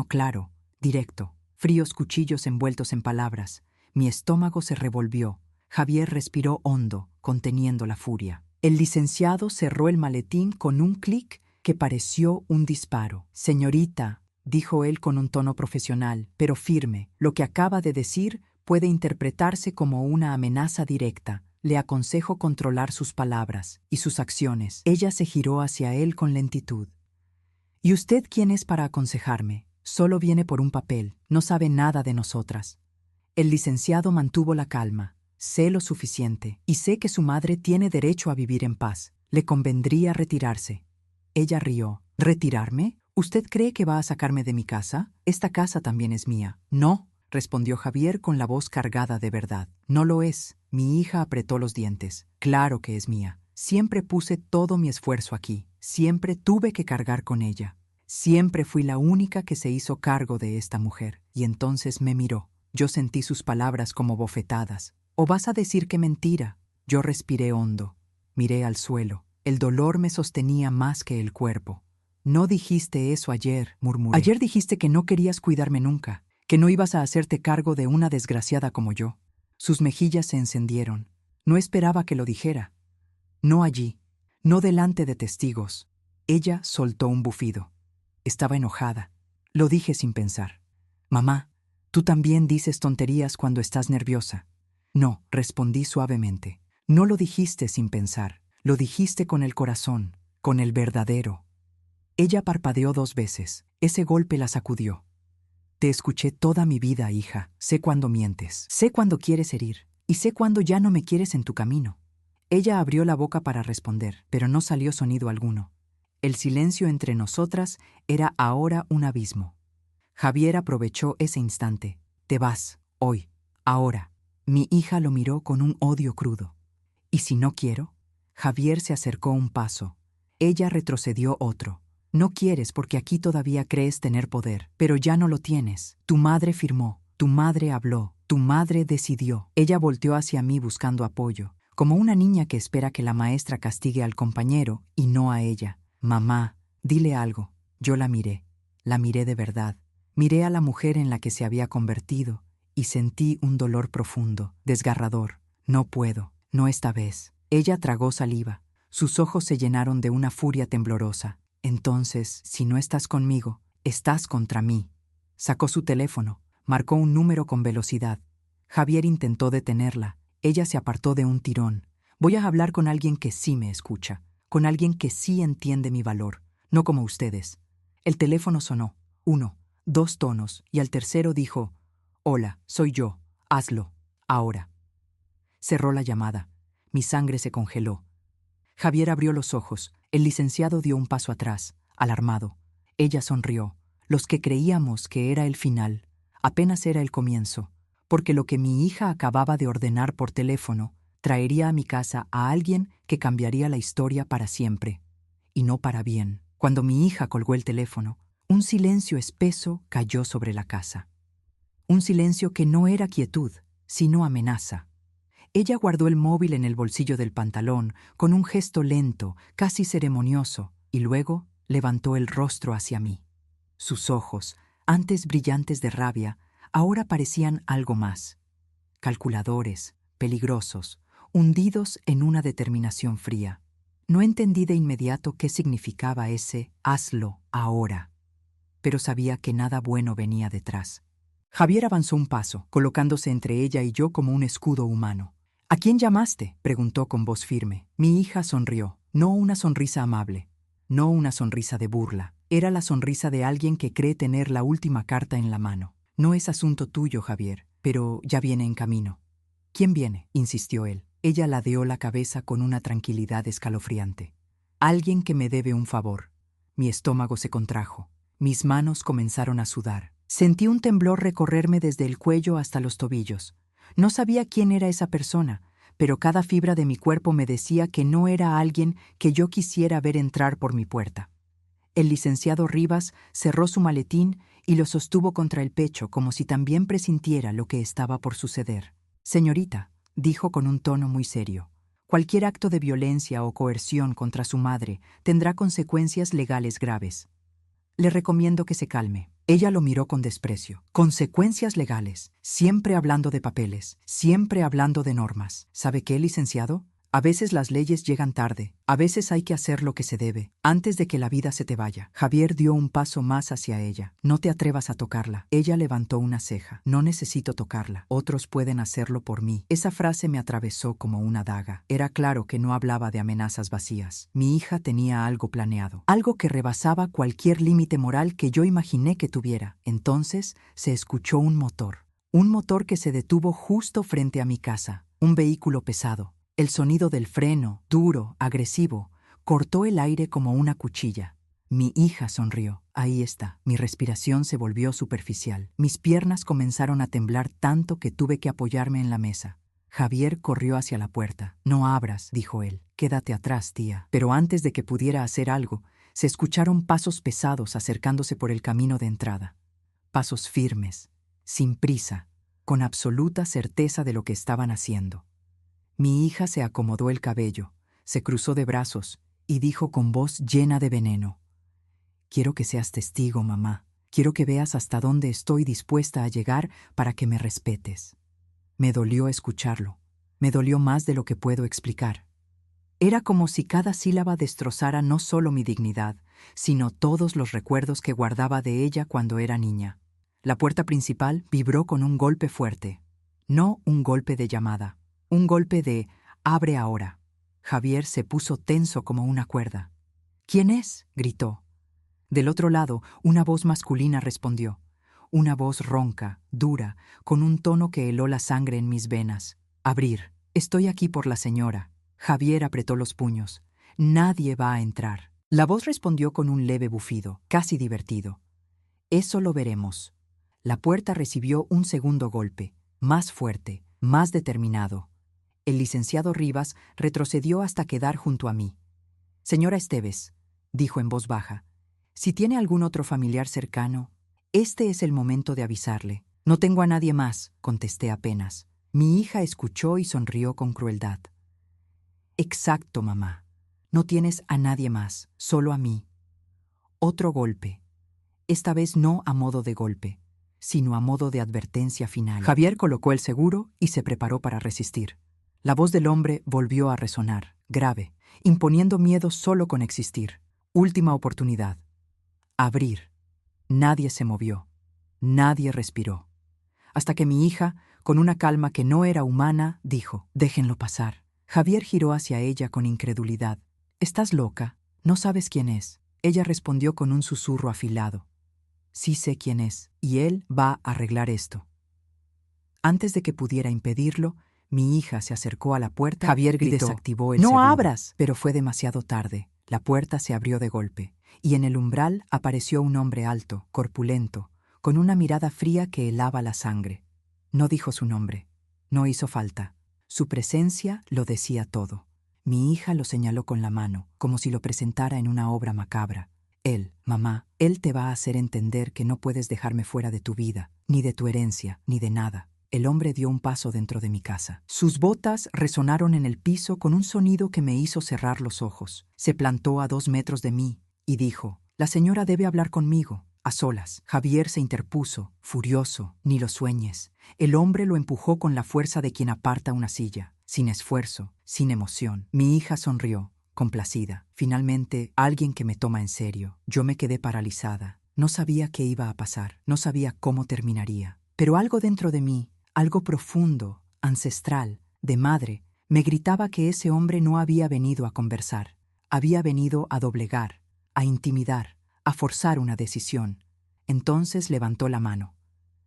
claro, directo, fríos cuchillos envueltos en palabras. Mi estómago se revolvió. Javier respiró hondo, conteniendo la furia. El licenciado cerró el maletín con un clic que pareció un disparo. «Señorita», dijo él con un tono profesional, pero firme, «lo que acaba de decir puede interpretarse como una amenaza directa. Le aconsejo controlar sus palabras y sus acciones». Ella se giró hacia él con lentitud. «¿Y usted quién es para aconsejarme? Solo viene por un papel, no sabe nada de nosotras». El licenciado mantuvo la calma. «Sé lo suficiente, y sé que su madre tiene derecho a vivir en paz. Le convendría retirarse». Ella rió. «¿Retirarme? ¿Usted cree que va a sacarme de mi casa? Esta casa también es mía». «No», respondió Javier con la voz cargada de verdad. «No lo es». Mi hija apretó los dientes. «Claro que es mía. Siempre puse todo mi esfuerzo aquí. Siempre tuve que cargar con ella. Siempre fui la única que se hizo cargo de esta mujer». Y entonces me miró. Yo sentí sus palabras como bofetadas. «¿O vas a decir que mentira?». Yo respiré hondo. Miré al suelo. El dolor me sostenía más que el cuerpo. «No dijiste eso ayer», murmuré. «Ayer dijiste que no querías cuidarme nunca, que no ibas a hacerte cargo de una desgraciada como yo». Sus mejillas se encendieron. No esperaba que lo dijera. No allí, no delante de testigos. Ella soltó un bufido. Estaba enojada. Lo dije sin pensar. «Mamá, tú también dices tonterías cuando estás nerviosa». «No», respondí suavemente. «No lo dijiste sin pensar. Lo dijiste con el corazón, con el verdadero». Ella parpadeó 2 veces. Ese golpe la sacudió. «Te escuché toda mi vida, hija. Sé cuándo mientes. Sé cuándo quieres herir. Y sé cuándo ya no me quieres en tu camino». Ella abrió la boca para responder, pero no salió sonido alguno. El silencio entre nosotras era ahora un abismo. Javier aprovechó ese instante. «Te vas, hoy, ahora». Mi hija lo miró con un odio crudo. «¿Y si no quiero?». Javier se acercó un paso. Ella retrocedió otro. «No quieres porque aquí todavía crees tener poder, pero ya no lo tienes. Tu madre firmó, tu madre habló, tu madre decidió». Ella volteó hacia mí buscando apoyo, como una niña que espera que la maestra castigue al compañero y no a ella. Mamá, dile algo. Yo la miré de verdad. Miré a la mujer en la que se había convertido y sentí un dolor profundo, desgarrador. No puedo, no esta vez. Ella tragó saliva. Sus ojos se llenaron de una furia temblorosa. Entonces, si no estás conmigo, estás contra mí. Sacó su teléfono, marcó un número con velocidad. Javier intentó detenerla. Ella se apartó de un tirón. Voy a hablar con alguien que sí me escucha, con alguien que sí entiende mi valor, no como ustedes. El teléfono sonó. 1, 2 tonos, y al tercero dijo: «Hola, soy yo. Hazlo. Ahora». Cerró la llamada. Mi sangre se congeló. Javier abrió los ojos. El licenciado dio un paso atrás, alarmado. Ella sonrió. Los que creíamos que era el final, apenas era el comienzo, porque lo que mi hija acababa de ordenar por teléfono traería a mi casa a alguien que cambiaría la historia para siempre, y no para bien. Cuando mi hija colgó el teléfono, un silencio espeso cayó sobre la casa. Un silencio que no era quietud, sino amenaza. Ella guardó el móvil en el bolsillo del pantalón, con un gesto lento, casi ceremonioso, y luego levantó el rostro hacia mí. Sus ojos, antes brillantes de rabia, ahora parecían algo más. Calculadores, peligrosos, hundidos en una determinación fría. No entendí de inmediato qué significaba ese «hazlo ahora», pero sabía que nada bueno venía detrás. Javier avanzó un paso, colocándose entre ella y yo como un escudo humano. «¿A quién llamaste?», preguntó con voz firme. Mi hija sonrió, no una sonrisa amable, no una sonrisa de burla. Era la sonrisa de alguien que cree tener la última carta en la mano. «No es asunto tuyo, Javier, pero ya viene en camino». «¿Quién viene?», insistió él. Ella ladeó la cabeza con una tranquilidad escalofriante. «Alguien que me debe un favor». Mi estómago se contrajo. Mis manos comenzaron a sudar. Sentí un temblor recorrerme desde el cuello hasta los tobillos. No sabía quién era esa persona, pero cada fibra de mi cuerpo me decía que no era alguien que yo quisiera ver entrar por mi puerta. El licenciado Rivas cerró su maletín y lo sostuvo contra el pecho como si también presintiera lo que estaba por suceder. «Señorita», dijo con un tono muy serio, «cualquier acto de violencia o coerción contra su madre tendrá consecuencias legales graves. Le recomiendo que se calme». Ella lo miró con desprecio. «Consecuencias legales, siempre hablando de papeles, siempre hablando de normas. ¿Sabe qué, licenciado? A veces las leyes llegan tarde, a veces hay que hacer lo que se debe, antes de que la vida se te vaya». Javier dio un paso más hacia ella. «No te atrevas a tocarla». Ella levantó una ceja. «No necesito tocarla. Otros pueden hacerlo por mí». Esa frase me atravesó como una daga. Era claro que no hablaba de amenazas vacías. Mi hija tenía algo planeado, algo que rebasaba cualquier límite moral que yo imaginé que tuviera. Entonces se escuchó un motor que se detuvo justo frente a mi casa, un vehículo pesado. El sonido del freno, duro, agresivo, cortó el aire como una cuchilla. Mi hija sonrió. Ahí está. Mi respiración se volvió superficial. Mis piernas comenzaron a temblar tanto que tuve que apoyarme en la mesa. Javier corrió hacia la puerta. «No abras», dijo él. «Quédate atrás, tía». Pero antes de que pudiera hacer algo, se escucharon pasos pesados acercándose por el camino de entrada. Pasos firmes, sin prisa, con absoluta certeza de lo que estaban haciendo. Mi hija se acomodó el cabello, se cruzó de brazos y dijo con voz llena de veneno: «Quiero que seas testigo, mamá. Quiero que veas hasta dónde estoy dispuesta a llegar para que me respetes». Me dolió escucharlo. Me dolió más de lo que puedo explicar. Era como si cada sílaba destrozara no solo mi dignidad, sino todos los recuerdos que guardaba de ella cuando era niña. La puerta principal vibró con un golpe fuerte. No un golpe de llamada. Un golpe de «abre ahora». Javier se puso tenso como una cuerda. «¿Quién es?», gritó. Del otro lado, una voz masculina respondió. Una voz ronca, dura, con un tono que heló la sangre en mis venas. «Abrir. Estoy aquí por la señora». Javier apretó los puños. «Nadie va a entrar». La voz respondió con un leve bufido, casi divertido. «Eso lo veremos». La puerta recibió un segundo golpe, más fuerte, más determinado. El licenciado Rivas retrocedió hasta quedar junto a mí. «Señora Esteves», dijo en voz baja, «si tiene algún otro familiar cercano, este es el momento de avisarle». «No tengo a nadie más», contesté apenas. Mi hija escuchó y sonrió con crueldad. Exacto, mamá. No tienes a nadie más, solo a mí. Otro golpe. Esta vez no a modo de golpe, sino a modo de advertencia final. Javier colocó el seguro y se preparó para resistir. La voz del hombre volvió a resonar, grave, imponiendo miedo solo con existir. Última oportunidad. Abrir. Nadie se movió. Nadie respiró. Hasta que mi hija, con una calma que no era humana, dijo: «Déjenlo pasar». Javier giró hacia ella con incredulidad. «¿Estás loca? ¿No sabes quién es?». Ella respondió con un susurro afilado: «Sí sé quién es, y él va a arreglar esto». Antes de que pudiera impedirlo, mi hija se acercó a la puerta. Javier gritó y desactivó el seguro. «¡No abras!». Pero fue demasiado tarde. La puerta se abrió de golpe, y en el umbral apareció un hombre alto, corpulento, con una mirada fría que helaba la sangre. No dijo su nombre. No hizo falta. Su presencia lo decía todo. Mi hija lo señaló con la mano, como si lo presentara en una obra macabra. «Él, mamá, él te va a hacer entender que no puedes dejarme fuera de tu vida, ni de tu herencia, ni de nada». El hombre dio un paso dentro de mi casa. Sus botas resonaron en el piso con un sonido que me hizo cerrar los ojos. Se plantó a 2 metros de mí y dijo: «La señora debe hablar conmigo, a solas». Javier se interpuso, furioso: «Ni lo sueñes». El hombre lo empujó con la fuerza de quien aparta una silla, sin esfuerzo, sin emoción. Mi hija sonrió, complacida. Finalmente, alguien que me toma en serio. Yo me quedé paralizada. No sabía qué iba a pasar, no sabía cómo terminaría. Pero algo dentro de mí, algo profundo, ancestral, de madre, me gritaba que ese hombre no había venido a conversar. Había venido a doblegar, a intimidar, a forzar una decisión. Entonces levantó la mano,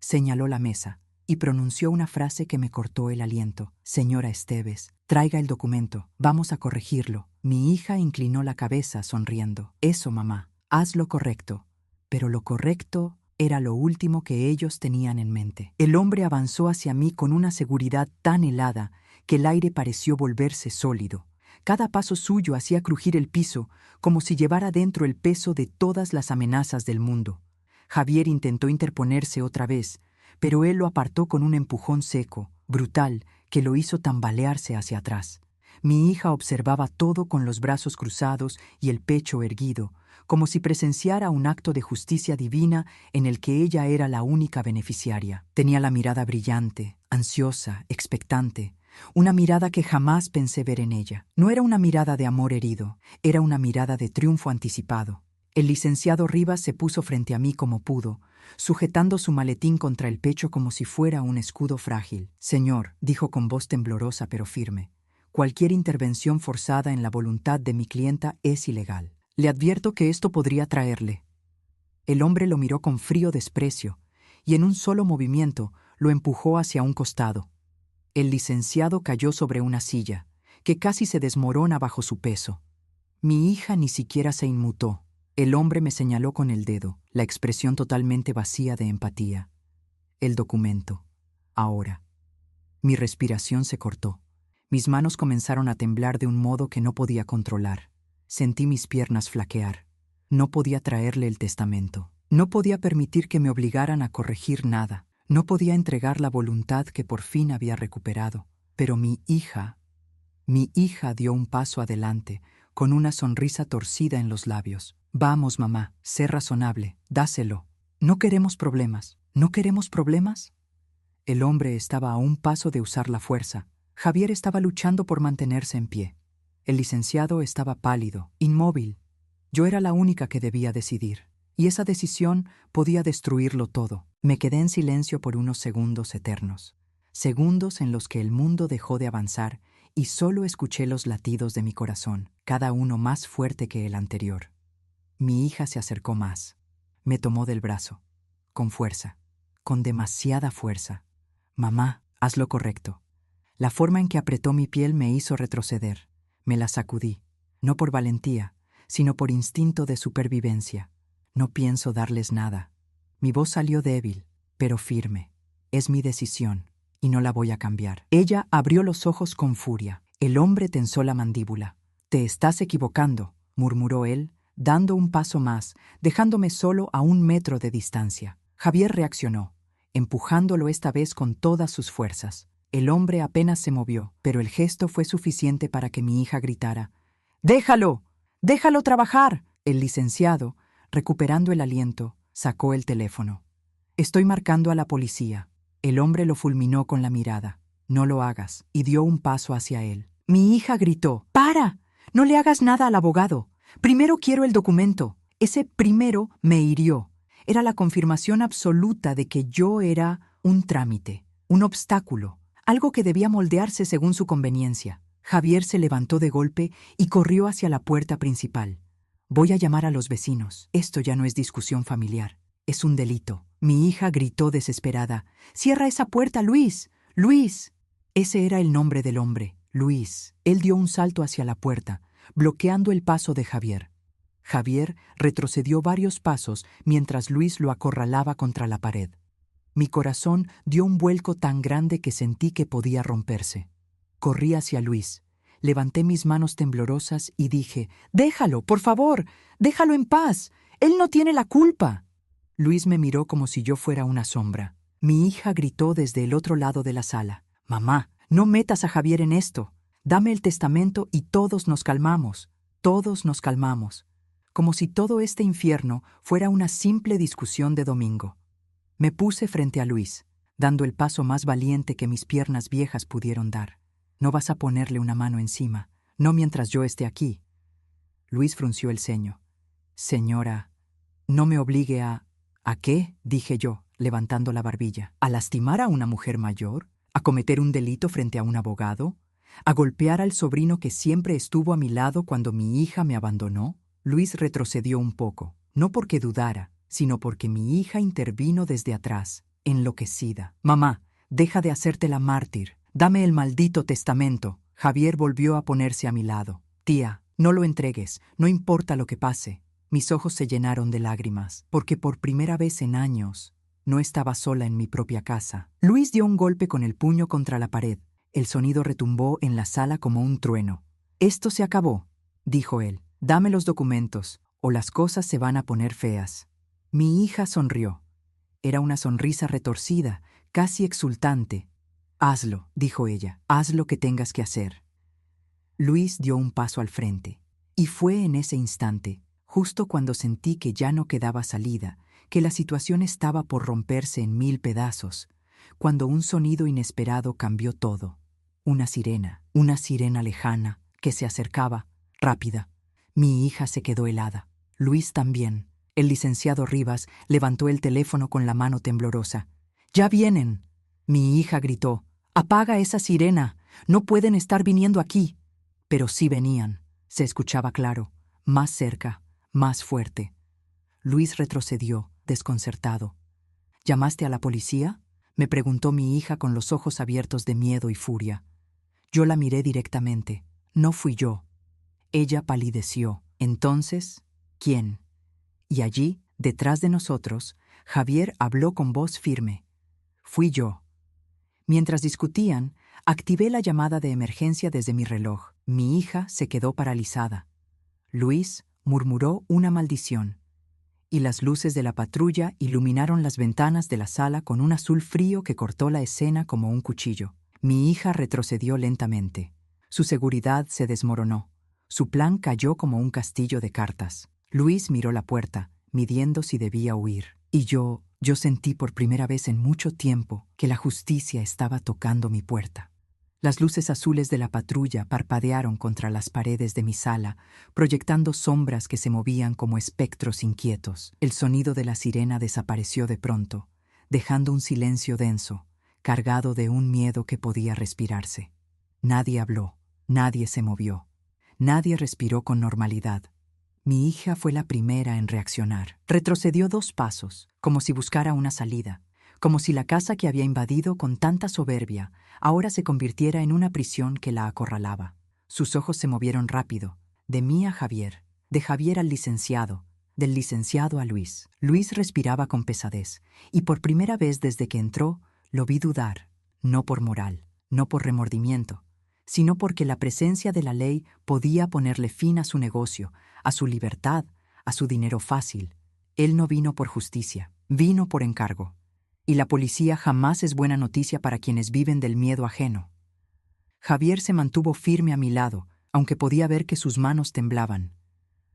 señaló la mesa y pronunció una frase que me cortó el aliento. «Señora Esteves, traiga el documento, vamos a corregirlo». Mi hija inclinó la cabeza sonriendo. «Eso, mamá, haz lo correcto». Pero lo correcto era lo último que ellos tenían en mente. El hombre avanzó hacia mí con una seguridad tan helada que el aire pareció volverse sólido. Cada paso suyo hacía crujir el piso, como si llevara dentro el peso de todas las amenazas del mundo. Javier intentó interponerse otra vez, pero él lo apartó con un empujón seco, brutal, que lo hizo tambalearse hacia atrás. Mi hija observaba todo con los brazos cruzados y el pecho erguido, como si presenciara un acto de justicia divina en el que ella era la única beneficiaria. Tenía la mirada brillante, ansiosa, expectante, una mirada que jamás pensé ver en ella. No era una mirada de amor herido, era una mirada de triunfo anticipado. El licenciado Rivas se puso frente a mí como pudo, sujetando su maletín contra el pecho como si fuera un escudo frágil. «Señor», dijo con voz temblorosa pero firme, «cualquier intervención forzada en la voluntad de mi clienta es ilegal. Le advierto que esto podría traerle». El hombre lo miró con frío desprecio y en un solo movimiento lo empujó hacia un costado. El licenciado cayó sobre una silla, que casi se desmorona bajo su peso. Mi hija ni siquiera se inmutó. El hombre me señaló con el dedo, la expresión totalmente vacía de empatía. «El documento. Ahora». Mi respiración se cortó. Mis manos comenzaron a temblar de un modo que no podía controlar. Sentí mis piernas flaquear. No podía traerle el testamento. No podía permitir que me obligaran a corregir nada. No podía entregar la voluntad que por fin había recuperado. Pero mi hija dio un paso adelante, con una sonrisa torcida en los labios. «Vamos, mamá, sé razonable, dáselo. No queremos problemas. ¿No queremos problemas?». El hombre estaba a un paso de usar la fuerza. Javier estaba luchando por mantenerse en pie. El licenciado estaba pálido, inmóvil. Yo era la única que debía decidir, y esa decisión podía destruirlo todo. Me quedé en silencio por unos segundos eternos, segundos en los que el mundo dejó de avanzar y solo escuché los latidos de mi corazón, cada uno más fuerte que el anterior. Mi hija se acercó más. Me tomó del brazo, con fuerza, con demasiada fuerza. «Mamá, haz lo correcto». La forma en que apretó mi piel me hizo retroceder. Me la sacudí, no por valentía, sino por instinto de supervivencia. «No pienso darles nada». Mi voz salió débil, pero firme. «Es mi decisión, y no la voy a cambiar». Ella abrió los ojos con furia. El hombre tensó la mandíbula. «Te estás equivocando», murmuró él, dando un paso más, dejándome solo a 1 metro de distancia. Javier reaccionó, empujándolo esta vez con todas sus fuerzas. El hombre apenas se movió, pero el gesto fue suficiente para que mi hija gritara: «¡Déjalo! ¡Déjalo trabajar!». El licenciado, recuperando el aliento, sacó el teléfono. «Estoy marcando a la policía». El hombre lo fulminó con la mirada. «No lo hagas», y dio un paso hacia él. Mi hija gritó: «¡Para! No le hagas nada al abogado. Primero quiero el documento». Ese primero me hirió. Era la confirmación absoluta de que yo era un trámite, un obstáculo, algo que debía moldearse según su conveniencia. Javier se levantó de golpe y corrió hacia la puerta principal. «Voy a llamar a los vecinos. Esto ya no es discusión familiar. Es un delito». Mi hija gritó desesperada: «¡Cierra esa puerta, Luis! ¡Luis!». Ese era el nombre del hombre, Luis. Él dio un salto hacia la puerta, bloqueando el paso de Javier. Javier retrocedió varios pasos mientras Luis lo acorralaba contra la pared. Mi corazón dio un vuelco tan grande que sentí que podía romperse. Corrí hacia Luis. Levanté mis manos temblorosas y dije: «Déjalo, por favor, déjalo en paz. Él no tiene la culpa». Luis me miró como si yo fuera una sombra. Mi hija gritó desde el otro lado de la sala: «Mamá, no metas a Javier en esto. Dame el testamento y todos nos calmamos». Todos nos calmamos, como si todo este infierno fuera una simple discusión de domingo. Me puse frente a Luis, dando el paso más valiente que mis piernas viejas pudieron dar. «No vas a ponerle una mano encima, no mientras yo esté aquí». Luis frunció el ceño. «Señora, no me obligue a...». «¿A qué?», dije yo, levantando la barbilla. «¿A lastimar a una mujer mayor? ¿A cometer un delito frente a un abogado? ¿A golpear al sobrino que siempre estuvo a mi lado cuando mi hija me abandonó?». Luis retrocedió un poco, no porque dudara, sino porque mi hija intervino desde atrás, enloquecida. «Mamá, deja de hacerte la mártir. Dame el maldito testamento». Javier volvió a ponerse a mi lado. «Tía, no lo entregues, no importa lo que pase». Mis ojos se llenaron de lágrimas, porque por primera vez en años no estaba sola en mi propia casa. Luis dio un golpe con el puño contra la pared. El sonido retumbó en la sala como un trueno. «Esto se acabó», dijo él. «Dame los documentos, o las cosas se van a poner feas». Mi hija sonrió. Era una sonrisa retorcida, casi exultante. «Hazlo», dijo ella, «haz lo que tengas que hacer». Luis dio un paso al frente. Y fue en ese instante, justo cuando sentí que ya no quedaba salida, que la situación estaba por romperse en 1000 pedazos, cuando un sonido inesperado cambió todo. Una sirena lejana, que se acercaba, rápida. Mi hija se quedó helada. Luis también. El licenciado Rivas levantó el teléfono con la mano temblorosa. «¡Ya vienen!». Mi hija gritó: «Apaga esa sirena. No pueden estar viniendo aquí». Pero sí venían. Se escuchaba claro, más cerca, más fuerte. Luis retrocedió, desconcertado. «¿Llamaste a la policía?», me preguntó mi hija con los ojos abiertos de miedo y furia. Yo la miré directamente. «No fui yo». Ella palideció. «Entonces, ¿quién?». Y allí, detrás de nosotros, Javier habló con voz firme: «Fui yo». Mientras discutían, activé la llamada de emergencia desde mi reloj. Mi hija se quedó paralizada. Luis murmuró una maldición, y las luces de la patrulla iluminaron las ventanas de la sala con un azul frío que cortó la escena como un cuchillo. Mi hija retrocedió lentamente. Su seguridad se desmoronó. Su plan cayó como un castillo de cartas. Luis miró la puerta, midiendo si debía huir. Y yo sentí por primera vez en mucho tiempo que la justicia estaba tocando mi puerta. Las luces azules de la patrulla parpadearon contra las paredes de mi sala, proyectando sombras que se movían como espectros inquietos. El sonido de la sirena desapareció de pronto, dejando un silencio denso, cargado de un miedo que podía respirarse. Nadie habló, nadie se movió, nadie respiró con normalidad. Mi hija fue la primera en reaccionar. Retrocedió 2 pasos, como si buscara una salida, como si la casa que había invadido con tanta soberbia ahora se convirtiera en una prisión que la acorralaba. Sus ojos se movieron rápido, de mí a Javier, de Javier al licenciado, del licenciado a Luis. Luis respiraba con pesadez, y por primera vez desde que entró, lo vi dudar, no por moral, no por remordimiento, sino porque la presencia de la ley podía ponerle fin a su negocio, a su libertad, a su dinero fácil. Él no vino por justicia, vino por encargo. y la policía jamás es buena noticia para quienes viven del miedo ajeno. Javier se mantuvo firme a mi lado, aunque podía ver que sus manos temblaban.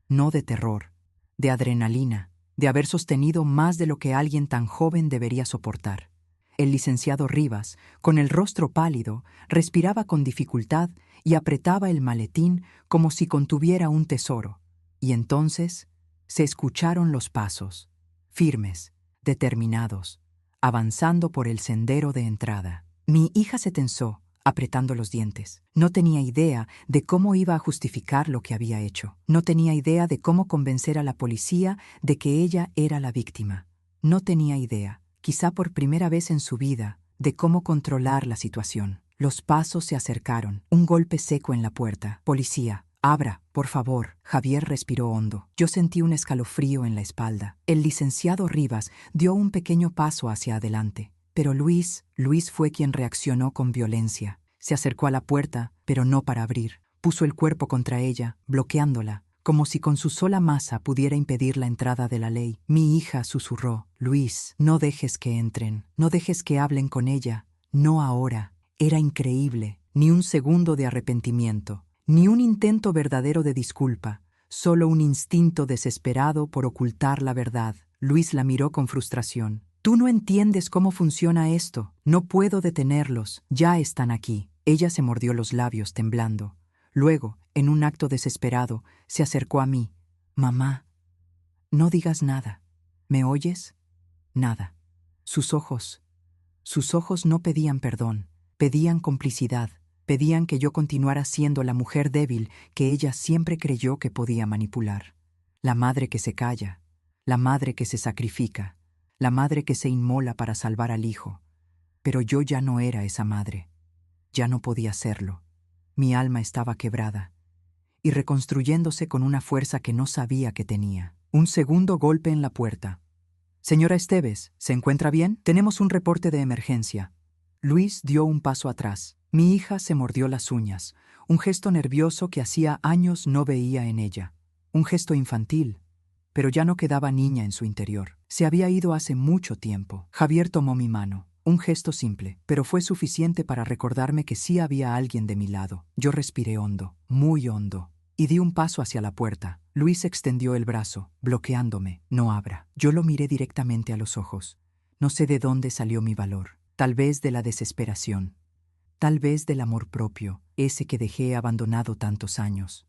No de terror, de adrenalina, de haber sostenido más de lo que alguien tan joven debería soportar. El licenciado Rivas, con el rostro pálido, respiraba con dificultad y apretaba el maletín como si contuviera un tesoro. Y entonces se escucharon los pasos, firmes, determinados, avanzando por el sendero de entrada. Mi hija se tensó, apretando los dientes. No tenía idea de cómo iba a justificar lo que había hecho. No tenía idea de cómo convencer a la policía de que ella era la víctima. No tenía idea, quizá por primera vez en su vida, de cómo controlar la situación. Los pasos se acercaron. Un golpe seco en la puerta. «Policía, abra, por favor». Javier respiró hondo. Yo sentí un escalofrío en la espalda. El licenciado Rivas dio un pequeño paso hacia adelante. Pero Luis fue quien reaccionó con violencia. Se acercó a la puerta, pero no para abrir. Puso el cuerpo contra ella, bloqueándola, como si con su sola masa pudiera impedir la entrada de la ley. Mi hija susurró: «Luis, no dejes que entren, no dejes que hablen con ella, no ahora». Era increíble, ni un segundo de arrepentimiento, ni un intento verdadero de disculpa, solo un instinto desesperado por ocultar la verdad. Luis la miró con frustración. «Tú no entiendes cómo funciona esto. No puedo detenerlos. Ya están aquí». Ella se mordió los labios, temblando. Luego, en un acto desesperado, se acercó a mí. «Mamá, no digas nada. ¿Me oyes?» Nada. Sus ojos no pedían perdón, pedían complicidad, pedían que yo continuara siendo la mujer débil que ella siempre creyó que podía manipular. La madre que se calla, la madre que se sacrifica, la madre que se inmola para salvar al hijo. Pero yo ya no era esa madre. Ya no podía serlo. Mi alma estaba quebrada y reconstruyéndose con una fuerza que no sabía que tenía. Un segundo golpe en la puerta. «Señora Esteves, ¿se encuentra bien? Tenemos un reporte de emergencia». Luis dio un paso atrás. Mi hija se mordió las uñas, un gesto nervioso que hacía años no veía en ella. Un gesto infantil, pero ya no quedaba niña en su interior. Se había ido hace mucho tiempo. Javier tomó mi mano. Un gesto simple, pero fue suficiente para recordarme que sí había alguien de mi lado. Yo respiré hondo, muy hondo, y di un paso hacia la puerta. Luis extendió el brazo, bloqueándome. «No abra». Yo lo miré directamente a los ojos. No sé de dónde salió mi valor. Tal vez de la desesperación. Tal vez del amor propio, ese que dejé abandonado tantos años.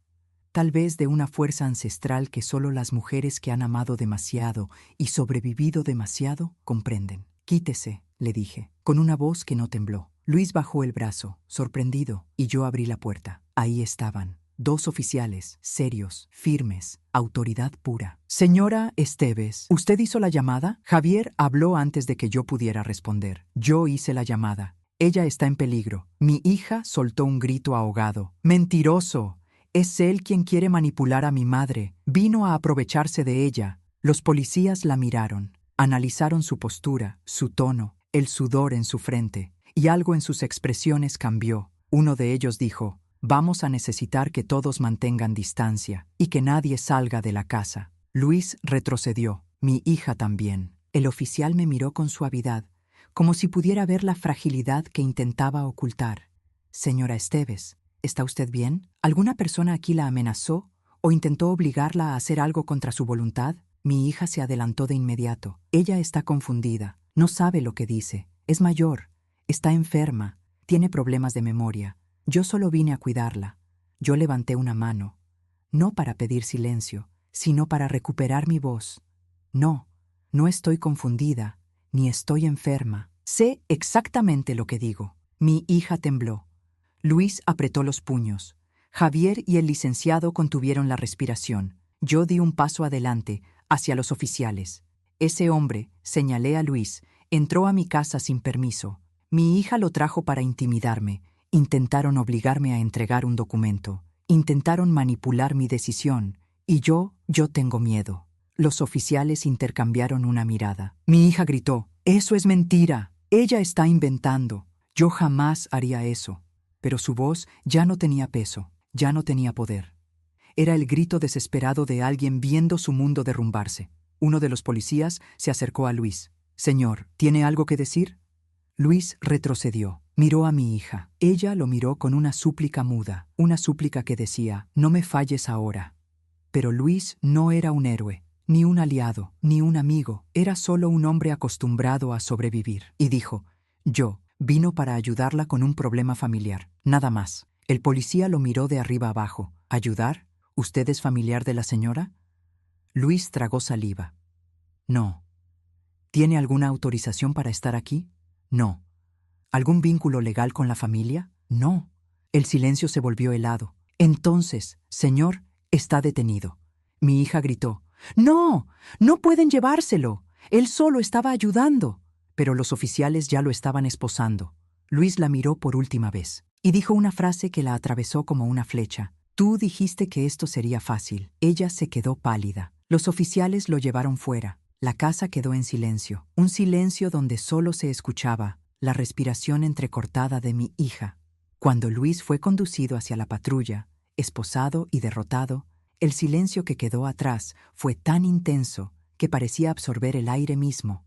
Tal vez de una fuerza ancestral que solo las mujeres que han amado demasiado y sobrevivido demasiado comprenden. «Quítese», le dije, con una voz que no tembló. Luis bajó el brazo, sorprendido, y yo abrí la puerta. Ahí estaban, 2 oficiales, serios, firmes, autoridad pura. «Señora Esteves, ¿usted hizo la llamada?» Javier habló antes de que yo pudiera responder. «Yo hice la llamada. Ella está en peligro». Mi hija soltó un grito ahogado. «¡Mentiroso! Es él quien quiere manipular a mi madre. Vino a aprovecharse de ella». Los policías la miraron, analizaron su postura, su tono, el sudor en su frente, y algo en sus expresiones cambió. Uno de ellos dijo: «Vamos a necesitar que todos mantengan distancia y que nadie salga de la casa». Luis retrocedió, mi hija también. El oficial me miró con suavidad, como si pudiera ver la fragilidad que intentaba ocultar. «Señora Esteves, ¿está usted bien? ¿Alguna persona aquí la amenazó o intentó obligarla a hacer algo contra su voluntad?» Mi hija se adelantó de inmediato. «Ella está confundida, no sabe lo que dice, es mayor, está enferma, tiene problemas de memoria. Yo solo vine a cuidarla». Yo levanté una mano, no para pedir silencio, sino para recuperar mi voz. «No, no estoy confundida, ni estoy enferma. Sé exactamente lo que digo». Mi hija tembló. Luis apretó los puños. Javier y el licenciado contuvieron la respiración. Yo di un paso adelante, hacia los oficiales. «Ese hombre», señalé a Luis, «entró a mi casa sin permiso. Mi hija lo trajo para intimidarme. Intentaron obligarme a entregar un documento. Intentaron manipular mi decisión. Y yo tengo miedo». Los oficiales intercambiaron una mirada. Mi hija gritó: «¡Eso es mentira! Ella está inventando. Yo jamás haría eso». Pero su voz ya no tenía peso, ya no tenía poder. Era el grito desesperado de alguien viendo su mundo derrumbarse. Uno de los policías se acercó a Luis. Señor, ¿tiene algo que decir? Luis retrocedió. Miró a mi hija. Ella lo miró con una súplica muda, una súplica que decía, no me falles ahora. Pero Luis no era un héroe, ni un aliado, ni un amigo, era solo un hombre acostumbrado a sobrevivir. Y dijo, yo, vino para ayudarla con un problema familiar, nada más. El policía lo miró de arriba abajo. ¿Ayudar? ¿Usted es familiar de la señora? Luis tragó saliva. No. ¿Tiene alguna autorización para estar aquí? No. ¿Algún vínculo legal con la familia? No. El silencio se volvió helado. Entonces, señor, está detenido. Mi hija gritó, ¡No! ¡No pueden llevárselo! Él solo estaba ayudando. Pero los oficiales ya lo estaban esposando. Luis la miró por última vez y dijo una frase que la atravesó como una flecha. Tú dijiste que esto sería fácil. Ella se quedó pálida. Los oficiales lo llevaron fuera. La casa quedó en silencio. Un silencio donde solo se escuchaba la respiración entrecortada de mi hija. Cuando Luis fue conducido hacia la patrulla, esposado y derrotado, el silencio que quedó atrás fue tan intenso que parecía absorber el aire mismo.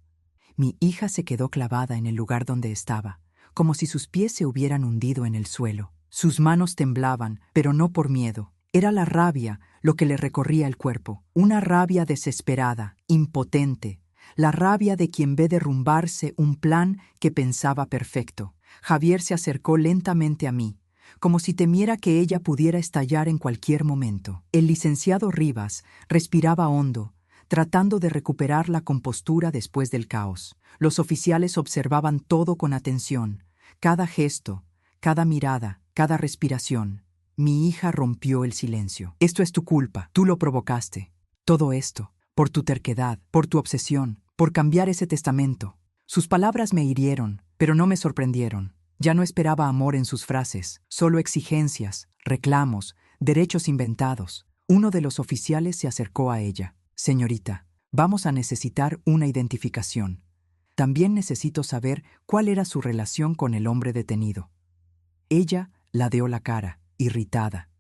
Mi hija se quedó clavada en el lugar donde estaba, como si sus pies se hubieran hundido en el suelo. Sus manos temblaban, pero no por miedo. Era la rabia lo que le recorría el cuerpo, una rabia desesperada, impotente, la rabia de quien ve derrumbarse un plan que pensaba perfecto. Javier se acercó lentamente a mí, como si temiera que ella pudiera estallar en cualquier momento. El licenciado Rivas respiraba hondo, tratando de recuperar la compostura después del caos. Los oficiales observaban todo con atención, cada gesto, cada mirada, cada respiración. Mi hija rompió el silencio. Esto es tu culpa, tú lo provocaste. Todo esto, por tu terquedad, por tu obsesión, por cambiar ese testamento. Sus palabras me hirieron, pero no me sorprendieron. Ya no esperaba amor en sus frases, solo exigencias, reclamos, derechos inventados. Uno de los oficiales se acercó a ella. Señorita, vamos a necesitar una identificación. También necesito saber cuál era su relación con el hombre detenido. Ella ladeó la cara, irritada.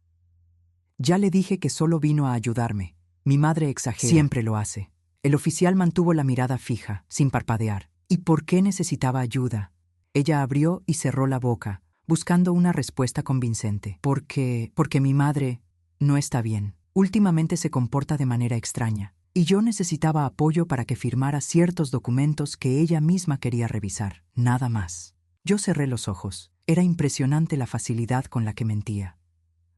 Ya le dije que solo vino a ayudarme. Mi madre exagera. Siempre lo hace. El oficial mantuvo la mirada fija, sin parpadear. ¿Y por qué necesitaba ayuda? Ella abrió y cerró la boca, buscando una respuesta convincente. Porque mi madre no está bien. Últimamente se comporta de manera extraña, y yo necesitaba apoyo para que firmara ciertos documentos que ella misma quería revisar. Nada más. Yo cerré los ojos. Era impresionante la facilidad con la que mentía,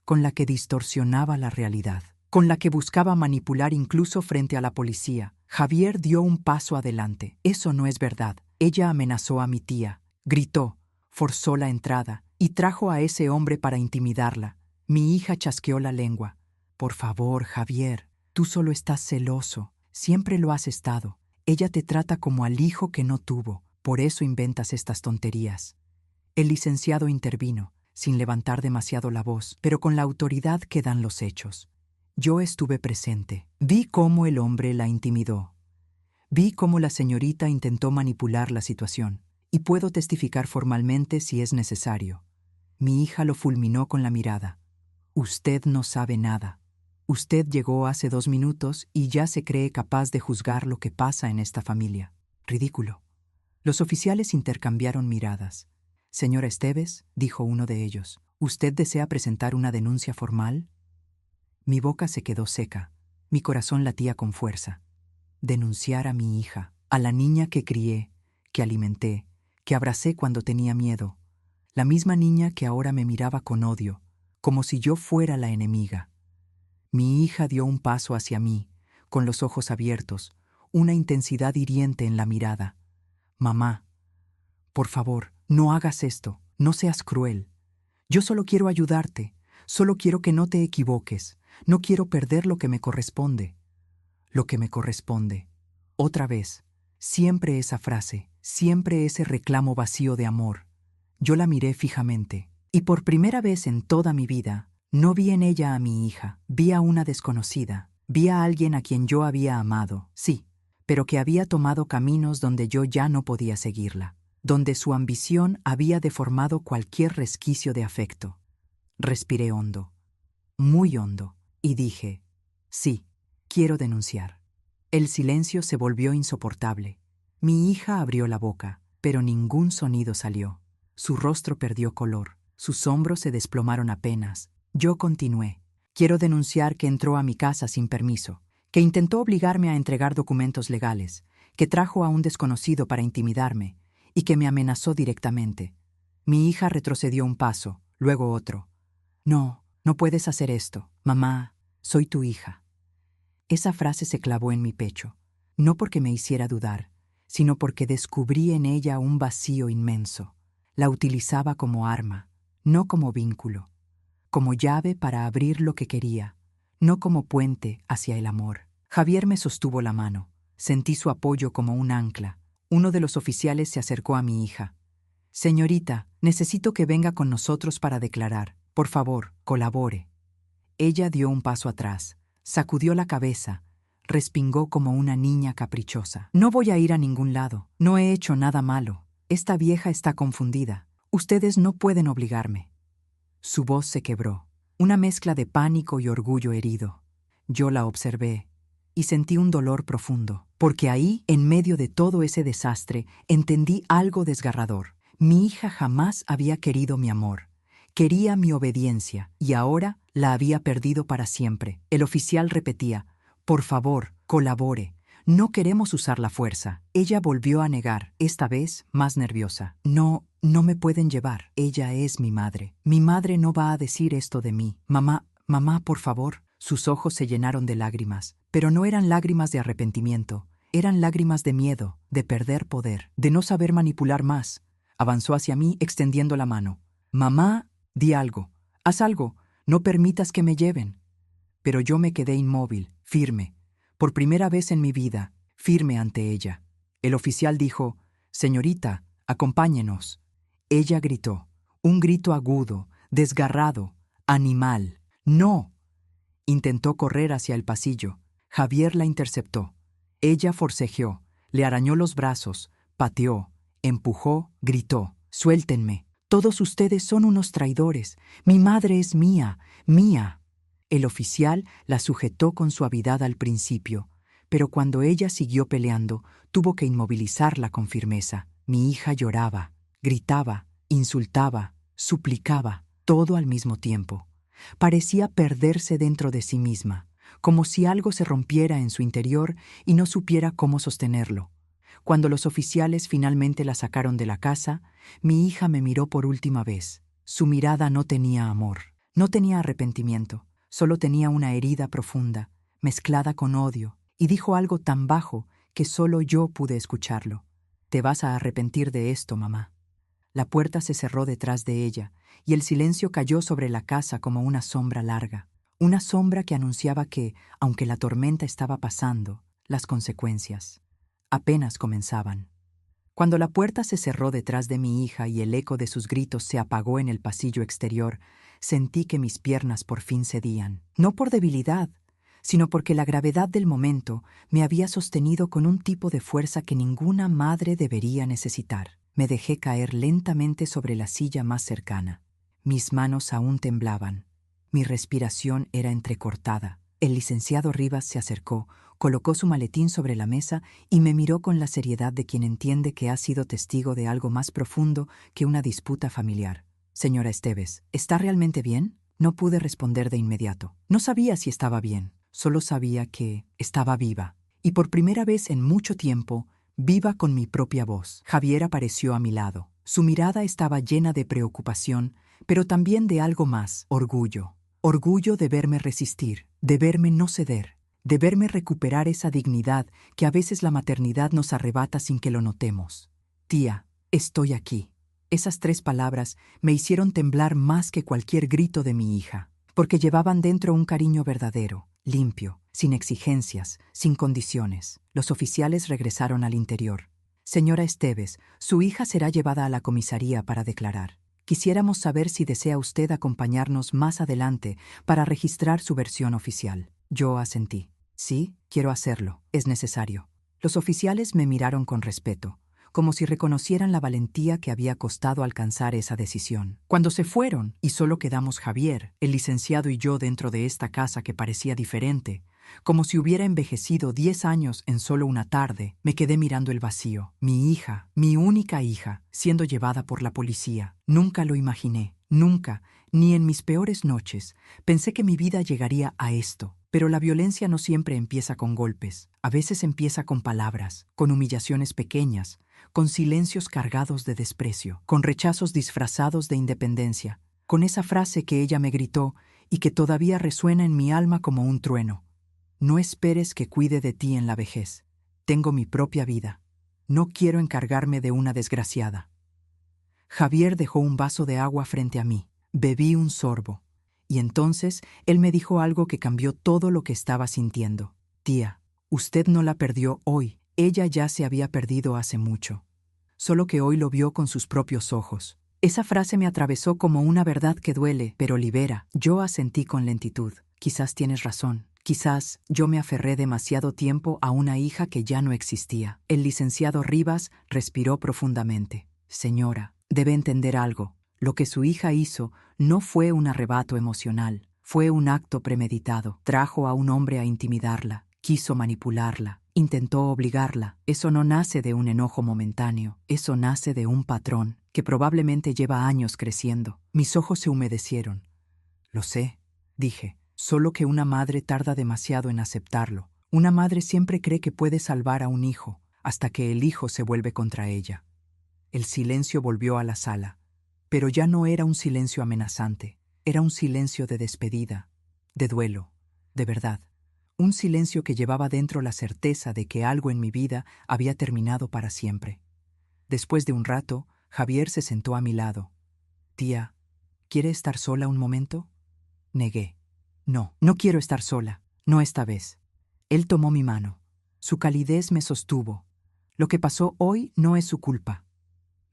con la que distorsionaba la realidad, con la que buscaba manipular incluso frente a la policía. Javier dio un paso adelante. Eso no es verdad. Ella amenazó a mi tía, gritó, forzó la entrada y trajo a ese hombre para intimidarla. Mi hija chasqueó la lengua. Por favor, Javier, tú solo estás celoso. Siempre lo has estado. Ella te trata como al hijo que no tuvo. Por eso inventas estas tonterías. El licenciado intervino, sin levantar demasiado la voz, pero con la autoridad que dan los hechos. Yo estuve presente. Vi cómo el hombre la intimidó. Vi cómo la señorita intentó manipular la situación. Y puedo testificar formalmente si es necesario. Mi hija lo fulminó con la mirada. Usted no sabe nada. Usted llegó hace 2 minutos y ya se cree capaz de juzgar lo que pasa en esta familia. Ridículo. Los oficiales intercambiaron miradas. Señora Esteves, dijo uno de ellos, ¿usted desea presentar una denuncia formal? Mi boca se quedó seca. Mi corazón latía con fuerza. Denunciar a mi hija, a la niña que crié, que alimenté, que abracé cuando tenía miedo. La misma niña que ahora me miraba con odio, como si yo fuera la enemiga. Mi hija dio un paso hacia mí, con los ojos abiertos, una intensidad hiriente en la mirada. Mamá, por favor, no hagas esto, no seas cruel. Yo solo quiero ayudarte, solo quiero que no te equivoques, no quiero perder lo que me corresponde. Lo que me corresponde. Otra vez, siempre esa frase, siempre ese reclamo vacío de amor. Yo la miré fijamente, y por primera vez en toda mi vida, no vi en ella a mi hija, vi a una desconocida, vi a alguien a quien yo había amado, sí, pero que había tomado caminos donde yo ya no podía seguirla, donde su ambición había deformado cualquier resquicio de afecto. Respiré hondo, muy hondo, y dije, sí, quiero denunciar. El silencio se volvió insoportable. Mi hija abrió la boca, pero ningún sonido salió. Su rostro perdió color, sus hombros se desplomaron apenas. Yo continué. Quiero denunciar que entró a mi casa sin permiso, que intentó obligarme a entregar documentos legales, que trajo a un desconocido para intimidarme y que me amenazó directamente. Mi hija retrocedió un paso, luego otro. No, no puedes hacer esto. Mamá, soy tu hija. Esa frase se clavó en mi pecho, no porque me hiciera dudar, sino porque descubrí en ella un vacío inmenso. La utilizaba como arma, no como vínculo, como llave para abrir lo que quería, no como puente hacia el amor. Javier me sostuvo la mano. Sentí su apoyo como un ancla. Uno de los oficiales se acercó a mi hija. Señorita, necesito que venga con nosotros para declarar. Por favor, colabore. Ella dio un paso atrás, sacudió la cabeza, respingó como una niña caprichosa. No voy a ir a ningún lado. No he hecho nada malo. Esta vieja está confundida. Ustedes no pueden obligarme. Su voz se quebró, una mezcla de pánico y orgullo herido. Yo la observé y sentí un dolor profundo, porque ahí, en medio de todo ese desastre, entendí algo desgarrador. Mi hija jamás había querido mi amor. Quería mi obediencia y ahora la había perdido para siempre. El oficial repetía, por favor, colabore. No queremos usar la fuerza. Ella volvió a negar, esta vez más nerviosa. No me pueden llevar. Ella es mi madre. Mi madre no va a decir esto de mí. Mamá, por favor. Sus ojos se llenaron de lágrimas, pero no eran lágrimas de arrepentimiento. Eran lágrimas de miedo, de perder poder, de no saber manipular más. Avanzó hacia mí extendiendo la mano. Mamá, di algo. Haz algo. No permitas que me lleven. Pero yo me quedé inmóvil, firme. Por primera vez en mi vida, firme ante ella. El oficial dijo, «Señorita, acompáñenos». Ella gritó, un grito agudo, desgarrado, animal. «¡No!». Intentó correr hacia el pasillo. Javier la interceptó. Ella forcejeó, le arañó los brazos, pateó, empujó, gritó, «¡Suéltenme! Todos ustedes son unos traidores. Mi madre es mía, mía». El oficial la sujetó con suavidad al principio, pero cuando ella siguió peleando, tuvo que inmovilizarla con firmeza. Mi hija lloraba, gritaba, insultaba, suplicaba, todo al mismo tiempo. Parecía perderse dentro de sí misma, como si algo se rompiera en su interior y no supiera cómo sostenerlo. Cuando los oficiales finalmente la sacaron de la casa, mi hija me miró por última vez. Su mirada no tenía amor, no tenía arrepentimiento. Solo tenía una herida profunda, mezclada con odio, y dijo algo tan bajo que solo yo pude escucharlo. «Te vas a arrepentir de esto, mamá». La puerta se cerró detrás de ella, y el silencio cayó sobre la casa como una sombra larga. Una sombra que anunciaba que, aunque la tormenta estaba pasando, las consecuencias apenas comenzaban. Cuando la puerta se cerró detrás de mi hija y el eco de sus gritos se apagó en el pasillo exterior, sentí que mis piernas por fin cedían, no por debilidad, sino porque la gravedad del momento me había sostenido con un tipo de fuerza que ninguna madre debería necesitar. Me dejé caer lentamente sobre la silla más cercana. Mis manos aún temblaban. Mi respiración era entrecortada. El licenciado Rivas se acercó, colocó su maletín sobre la mesa y me miró con la seriedad de quien entiende que ha sido testigo de algo más profundo que una disputa familiar. «Señora Esteves, ¿está realmente bien?». No pude responder de inmediato. No sabía si estaba bien, solo sabía que estaba viva. Y por primera vez en mucho tiempo, viva con mi propia voz. Javier apareció a mi lado. Su mirada estaba llena de preocupación, pero también de algo más, orgullo. Orgullo de verme resistir, de verme no ceder, de verme recuperar esa dignidad que a veces la maternidad nos arrebata sin que lo notemos. «Tía, estoy aquí». Esas 3 palabras me hicieron temblar más que cualquier grito de mi hija, porque llevaban dentro un cariño verdadero, limpio, sin exigencias, sin condiciones. Los oficiales regresaron al interior. «Señora Esteves, su hija será llevada a la comisaría para declarar. Quisiéramos saber si desea usted acompañarnos más adelante para registrar su versión oficial». Yo asentí. «Sí, quiero hacerlo. Es necesario». Los oficiales me miraron con respeto, como si reconocieran la valentía que había costado alcanzar esa decisión. Cuando se fueron y solo quedamos Javier, el licenciado y yo dentro de esta casa que parecía diferente, Como si hubiera envejecido 10 años en solo una tarde, me quedé mirando el vacío. Mi hija, mi única hija, siendo llevada por la policía. Nunca lo imaginé, nunca, ni en mis peores noches, pensé que mi vida llegaría a esto. Pero la violencia no siempre empieza con golpes. A veces empieza con palabras, con humillaciones pequeñas, con silencios cargados de desprecio, con rechazos disfrazados de independencia, con esa frase que ella me gritó y que todavía resuena en mi alma como un trueno. No esperes que cuide de ti en la vejez. Tengo mi propia vida. No quiero encargarme de una desgraciada. Javier dejó un vaso de agua frente a mí. Bebí un sorbo. Y entonces él me dijo algo que cambió todo lo que estaba sintiendo. Tía, usted no la perdió hoy. Ella ya se había perdido hace mucho. Solo que hoy lo vio con sus propios ojos. Esa frase me atravesó como una verdad que duele, pero libera. Yo asentí con lentitud. Quizás tienes razón. Quizás yo me aferré demasiado tiempo a una hija que ya no existía. El licenciado Rivas respiró profundamente. Señora, debe entender algo. Lo que su hija hizo no fue un arrebato emocional. Fue un acto premeditado. Trajo a un hombre a intimidarla. Quiso manipularla. Intentó obligarla. Eso no nace de un enojo momentáneo. Eso nace de un patrón que probablemente lleva años creciendo. Mis ojos se humedecieron. Lo sé, dije. Solo que una madre tarda demasiado en aceptarlo. Una madre siempre cree que puede salvar a un hijo, hasta que el hijo se vuelve contra ella. El silencio volvió a la sala, pero ya no era un silencio amenazante, era un silencio de despedida, de duelo, de verdad. Un silencio que llevaba dentro la certeza de que algo en mi vida había terminado para siempre. Después de un rato, Javier se sentó a mi lado. Tía, ¿quiere estar sola un momento? Negué. No, no quiero estar sola, no esta vez. Él tomó mi mano. Su calidez me sostuvo. Lo que pasó hoy no es su culpa,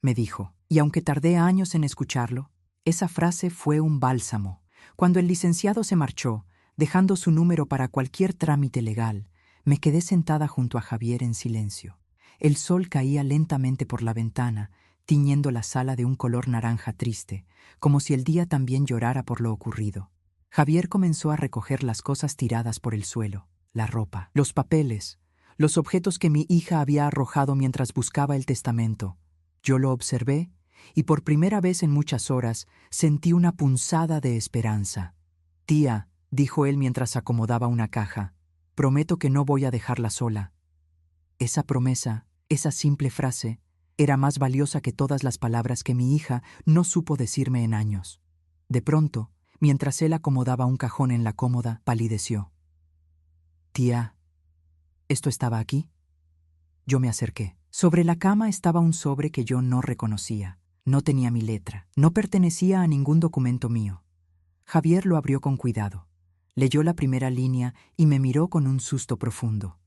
me dijo. Y aunque tardé años en escucharlo, esa frase fue un bálsamo. Cuando el licenciado se marchó, dejando su número para cualquier trámite legal, me quedé sentada junto a Javier en silencio. El sol caía lentamente por la ventana, tiñendo la sala de un color naranja triste, como si el día también llorara por lo ocurrido. Javier comenzó a recoger las cosas tiradas por el suelo, la ropa, los papeles, los objetos que mi hija había arrojado mientras buscaba el testamento. Yo lo observé y por primera vez en muchas horas sentí una punzada de esperanza. Tía, dijo él mientras acomodaba una caja, prometo que no voy a dejarla sola. Esa promesa, esa simple frase, era más valiosa que todas las palabras que mi hija no supo decirme en años. De pronto, mientras él acomodaba un cajón en la cómoda, palideció. Tía, ¿esto estaba aquí? Yo me acerqué. Sobre la cama estaba un sobre que yo no reconocía. No tenía mi letra. No pertenecía a ningún documento mío. Javier lo abrió con cuidado. Leyó la primera línea y me miró con un susto profundo.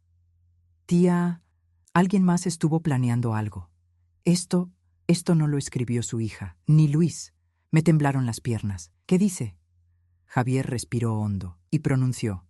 Tía, alguien más estuvo planeando algo. Esto no lo escribió su hija, ni Luis. Me temblaron las piernas. ¿Qué dice? Javier respiró hondo y pronunció.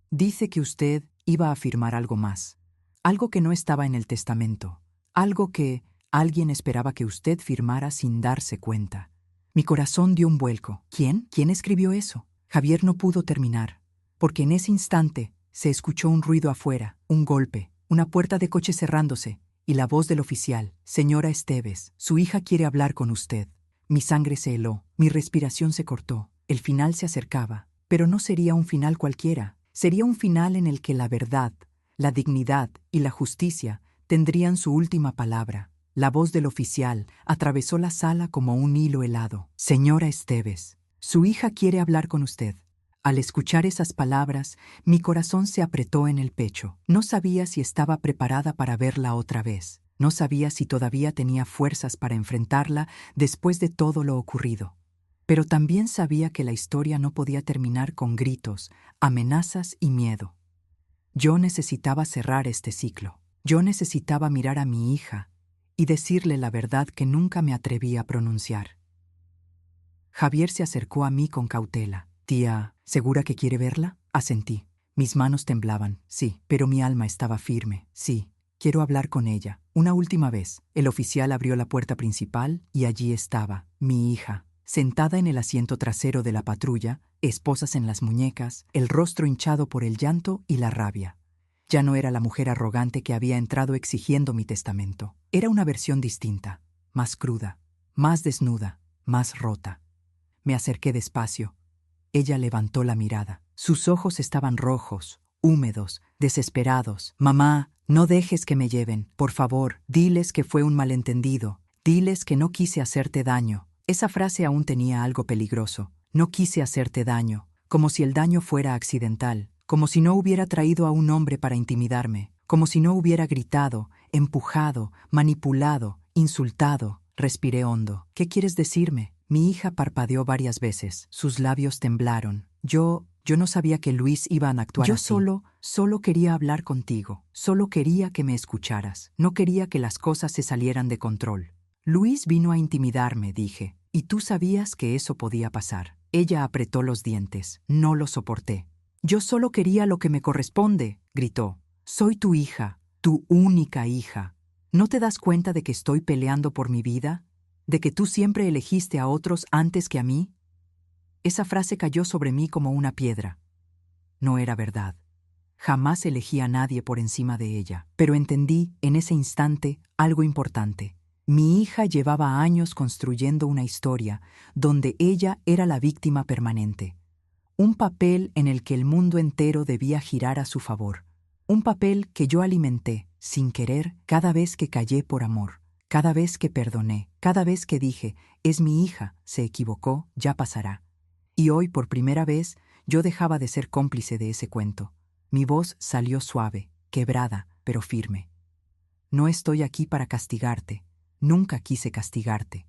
Dice que usted iba a firmar algo más. Algo que no estaba en el testamento. Algo que alguien esperaba que usted firmara sin darse cuenta. Mi corazón dio un vuelco. ¿Quién? ¿Quién escribió eso? Javier no pudo terminar, porque en ese instante se escuchó un ruido afuera, un golpe, una puerta de coche cerrándose, y la voz del oficial. Señora Esteves, su hija quiere hablar con usted. Mi sangre se heló, mi respiración se cortó. El final se acercaba, pero no sería un final cualquiera. Sería un final en el que la verdad, la dignidad y la justicia tendrían su última palabra. La voz del oficial atravesó la sala como un hilo helado. Señora Esteves, su hija quiere hablar con usted. Al escuchar esas palabras, mi corazón se apretó en el pecho. No sabía si estaba preparada para verla otra vez. No sabía si todavía tenía fuerzas para enfrentarla después de todo lo ocurrido. Pero también sabía que la historia no podía terminar con gritos, amenazas y miedo. Yo necesitaba cerrar este ciclo. Yo necesitaba mirar a mi hija y decirle la verdad que nunca me atreví a pronunciar. Javier se acercó a mí con cautela. Tía, ¿segura que quiere verla? Asentí. Mis manos temblaban, sí, pero mi alma estaba firme. Sí, quiero hablar con ella. Una última vez. El oficial abrió la puerta principal y allí estaba, mi hija, sentada en el asiento trasero de la patrulla, esposas en las muñecas, el rostro hinchado por el llanto y la rabia. Ya no era la mujer arrogante que había entrado exigiendo mi testamento. Era una versión distinta, más cruda, más desnuda, más rota. Me acerqué despacio. Ella levantó la mirada. Sus ojos estaban rojos, húmedos, desesperados. «Mamá, no dejes que me lleven. Por favor, diles que fue un malentendido. Diles que no quise hacerte daño». Esa frase aún tenía algo peligroso. No quise hacerte daño, como si el daño fuera accidental, como si no hubiera traído a un hombre para intimidarme, como si no hubiera gritado, empujado, manipulado, insultado. Respiré hondo. «¿Qué quieres decirme?» Mi hija parpadeó varias veces. Sus labios temblaron. Yo no sabía que Luis iba a actuar así. Yo solo quería hablar contigo. Solo quería que me escucharas. No quería que las cosas se salieran de control. Luis vino a intimidarme, dije. Y tú sabías que eso podía pasar. Ella apretó los dientes. No lo soporté. Yo solo quería lo que me corresponde, gritó. Soy tu hija, tu única hija. ¿No te das cuenta de que estoy peleando por mi vida? ¿De que tú siempre elegiste a otros antes que a mí? Esa frase cayó sobre mí como una piedra. No era verdad. Jamás elegí a nadie por encima de ella. Pero entendí, en ese instante, algo importante. Mi hija llevaba años construyendo una historia donde ella era la víctima permanente. Un papel en el que el mundo entero debía girar a su favor. Un papel que yo alimenté, sin querer, cada vez que callé por amor. Cada vez que perdoné, cada vez que dije, es mi hija, se equivocó, ya pasará. Y hoy, por primera vez, yo dejaba de ser cómplice de ese cuento. Mi voz salió suave, quebrada, pero firme. No estoy aquí para castigarte. Nunca quise castigarte.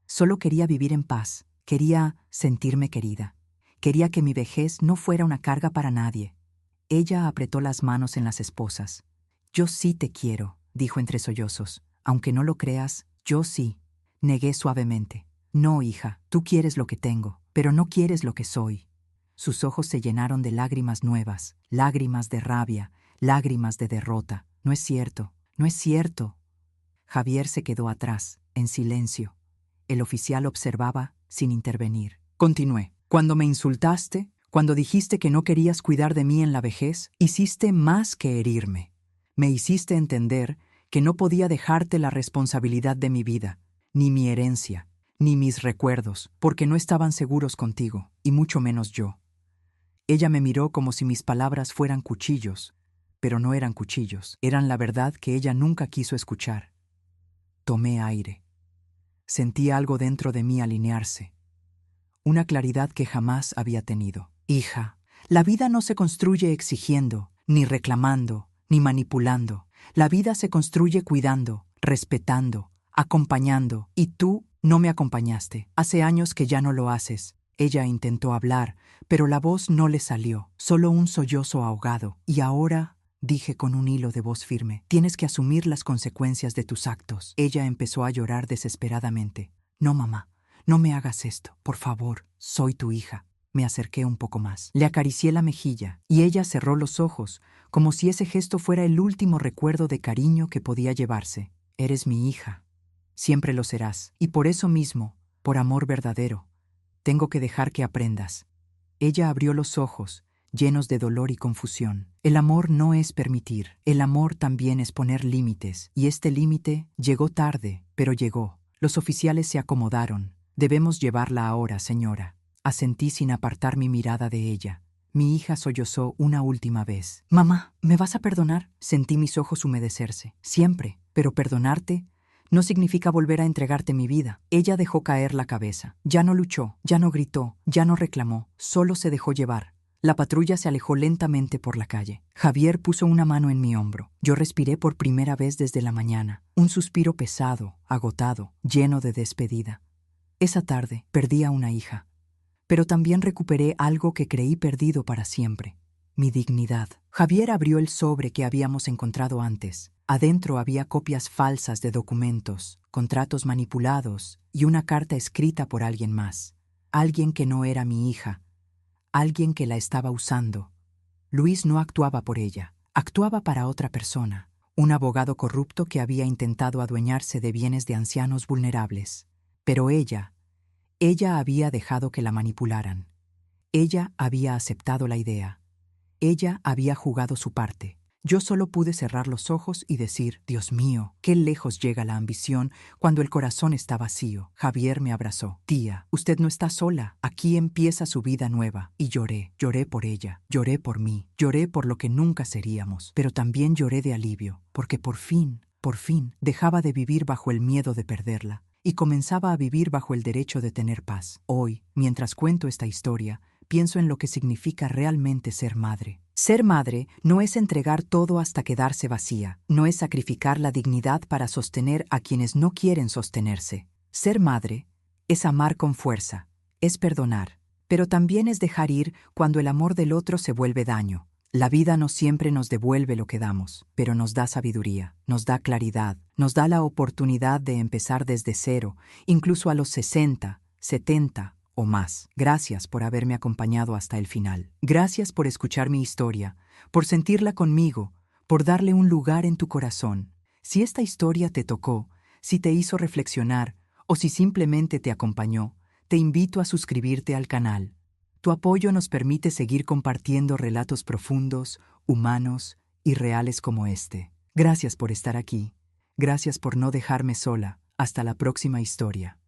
Solo quería vivir en paz. Quería sentirme querida. Quería que mi vejez no fuera una carga para nadie. Ella apretó las manos en las esposas. Yo sí te quiero, dijo entre sollozos. Aunque no lo creas, yo sí. Negué suavemente. No, hija, tú quieres lo que tengo, pero no quieres lo que soy. Sus ojos se llenaron de lágrimas nuevas, lágrimas de rabia, lágrimas de derrota. No es cierto, no es cierto. Javier se quedó atrás, en silencio. El oficial observaba, sin intervenir. Continué. Cuando me insultaste, cuando dijiste que no querías cuidar de mí en la vejez, hiciste más que herirme. Me hiciste entender que no podía dejarte la responsabilidad de mi vida, ni mi herencia, ni mis recuerdos, porque no estaban seguros contigo, y mucho menos yo. Ella me miró como si mis palabras fueran cuchillos, pero no eran cuchillos, eran la verdad que ella nunca quiso escuchar. Tomé aire. Sentí algo dentro de mí alinearse, una claridad que jamás había tenido. Hija, la vida no se construye exigiendo, ni reclamando, ni manipulando. La vida se construye cuidando, respetando, acompañando. Y tú no me acompañaste. Hace años que ya no lo haces. Ella intentó hablar, pero la voz no le salió, solo un sollozo ahogado. Y ahora, dije con un hilo de voz firme, tienes que asumir las consecuencias de tus actos. Ella empezó a llorar desesperadamente. No, mamá, no me hagas esto, por favor, soy tu hija. Me acerqué un poco más. Le acaricié la mejilla, y ella cerró los ojos, como si ese gesto fuera el último recuerdo de cariño que podía llevarse. Eres mi hija. Siempre lo serás. Y por eso mismo, por amor verdadero, tengo que dejar que aprendas. Ella abrió los ojos, llenos de dolor y confusión. El amor no es permitir. El amor también es poner límites. Y este límite llegó tarde, pero llegó. Los oficiales se acomodaron. Debemos llevarla ahora, señora. Asentí sin apartar mi mirada de ella. Mi hija sollozó una última vez. Mamá, ¿me vas a perdonar? Sentí mis ojos humedecerse. Siempre. Pero perdonarte no significa volver a entregarte mi vida. Ella dejó caer la cabeza. Ya no luchó, ya no gritó, ya no reclamó. Solo se dejó llevar. La patrulla se alejó lentamente por la calle. Javier puso una mano en mi hombro. Yo respiré por primera vez desde la mañana. Un suspiro pesado, agotado, lleno de despedida. Esa tarde perdí a una hija. Pero también recuperé algo que creí perdido para siempre, mi dignidad. Javier abrió el sobre que habíamos encontrado antes. Adentro había copias falsas de documentos, contratos manipulados y una carta escrita por alguien más. Alguien que no era mi hija. Alguien que la estaba usando. Luis no actuaba por ella, actuaba para otra persona. Un abogado corrupto que había intentado adueñarse de bienes de ancianos vulnerables. Pero ella Ella había dejado que la manipularan. Ella había aceptado la idea. Ella había jugado su parte. Yo solo pude cerrar los ojos y decir, Dios mío, qué lejos llega la ambición cuando el corazón está vacío. Javier me abrazó. Tía, usted no está sola. Aquí empieza su vida nueva. Y lloré. Lloré por ella. Lloré por mí. Lloré por lo que nunca seríamos. Pero también lloré de alivio, porque por fin, dejaba de vivir bajo el miedo de perderla y comenzaba a vivir bajo el derecho de tener paz. Hoy, mientras cuento esta historia, pienso en lo que significa realmente ser madre. Ser madre no es entregar todo hasta quedarse vacía, no es sacrificar la dignidad para sostener a quienes no quieren sostenerse. Ser madre es amar con fuerza, es perdonar, pero también es dejar ir cuando el amor del otro se vuelve daño. La vida no siempre nos devuelve lo que damos, pero nos da sabiduría, nos da claridad, nos da la oportunidad de empezar desde cero, incluso a los 60, 70 o más. Gracias por haberme acompañado hasta el final. Gracias por escuchar mi historia, por sentirla conmigo, por darle un lugar en tu corazón. Si esta historia te tocó, si te hizo reflexionar o si simplemente te acompañó, te invito a suscribirte al canal. Tu apoyo nos permite seguir compartiendo relatos profundos, humanos y reales como este. Gracias por estar aquí. Gracias por no dejarme sola. Hasta la próxima historia.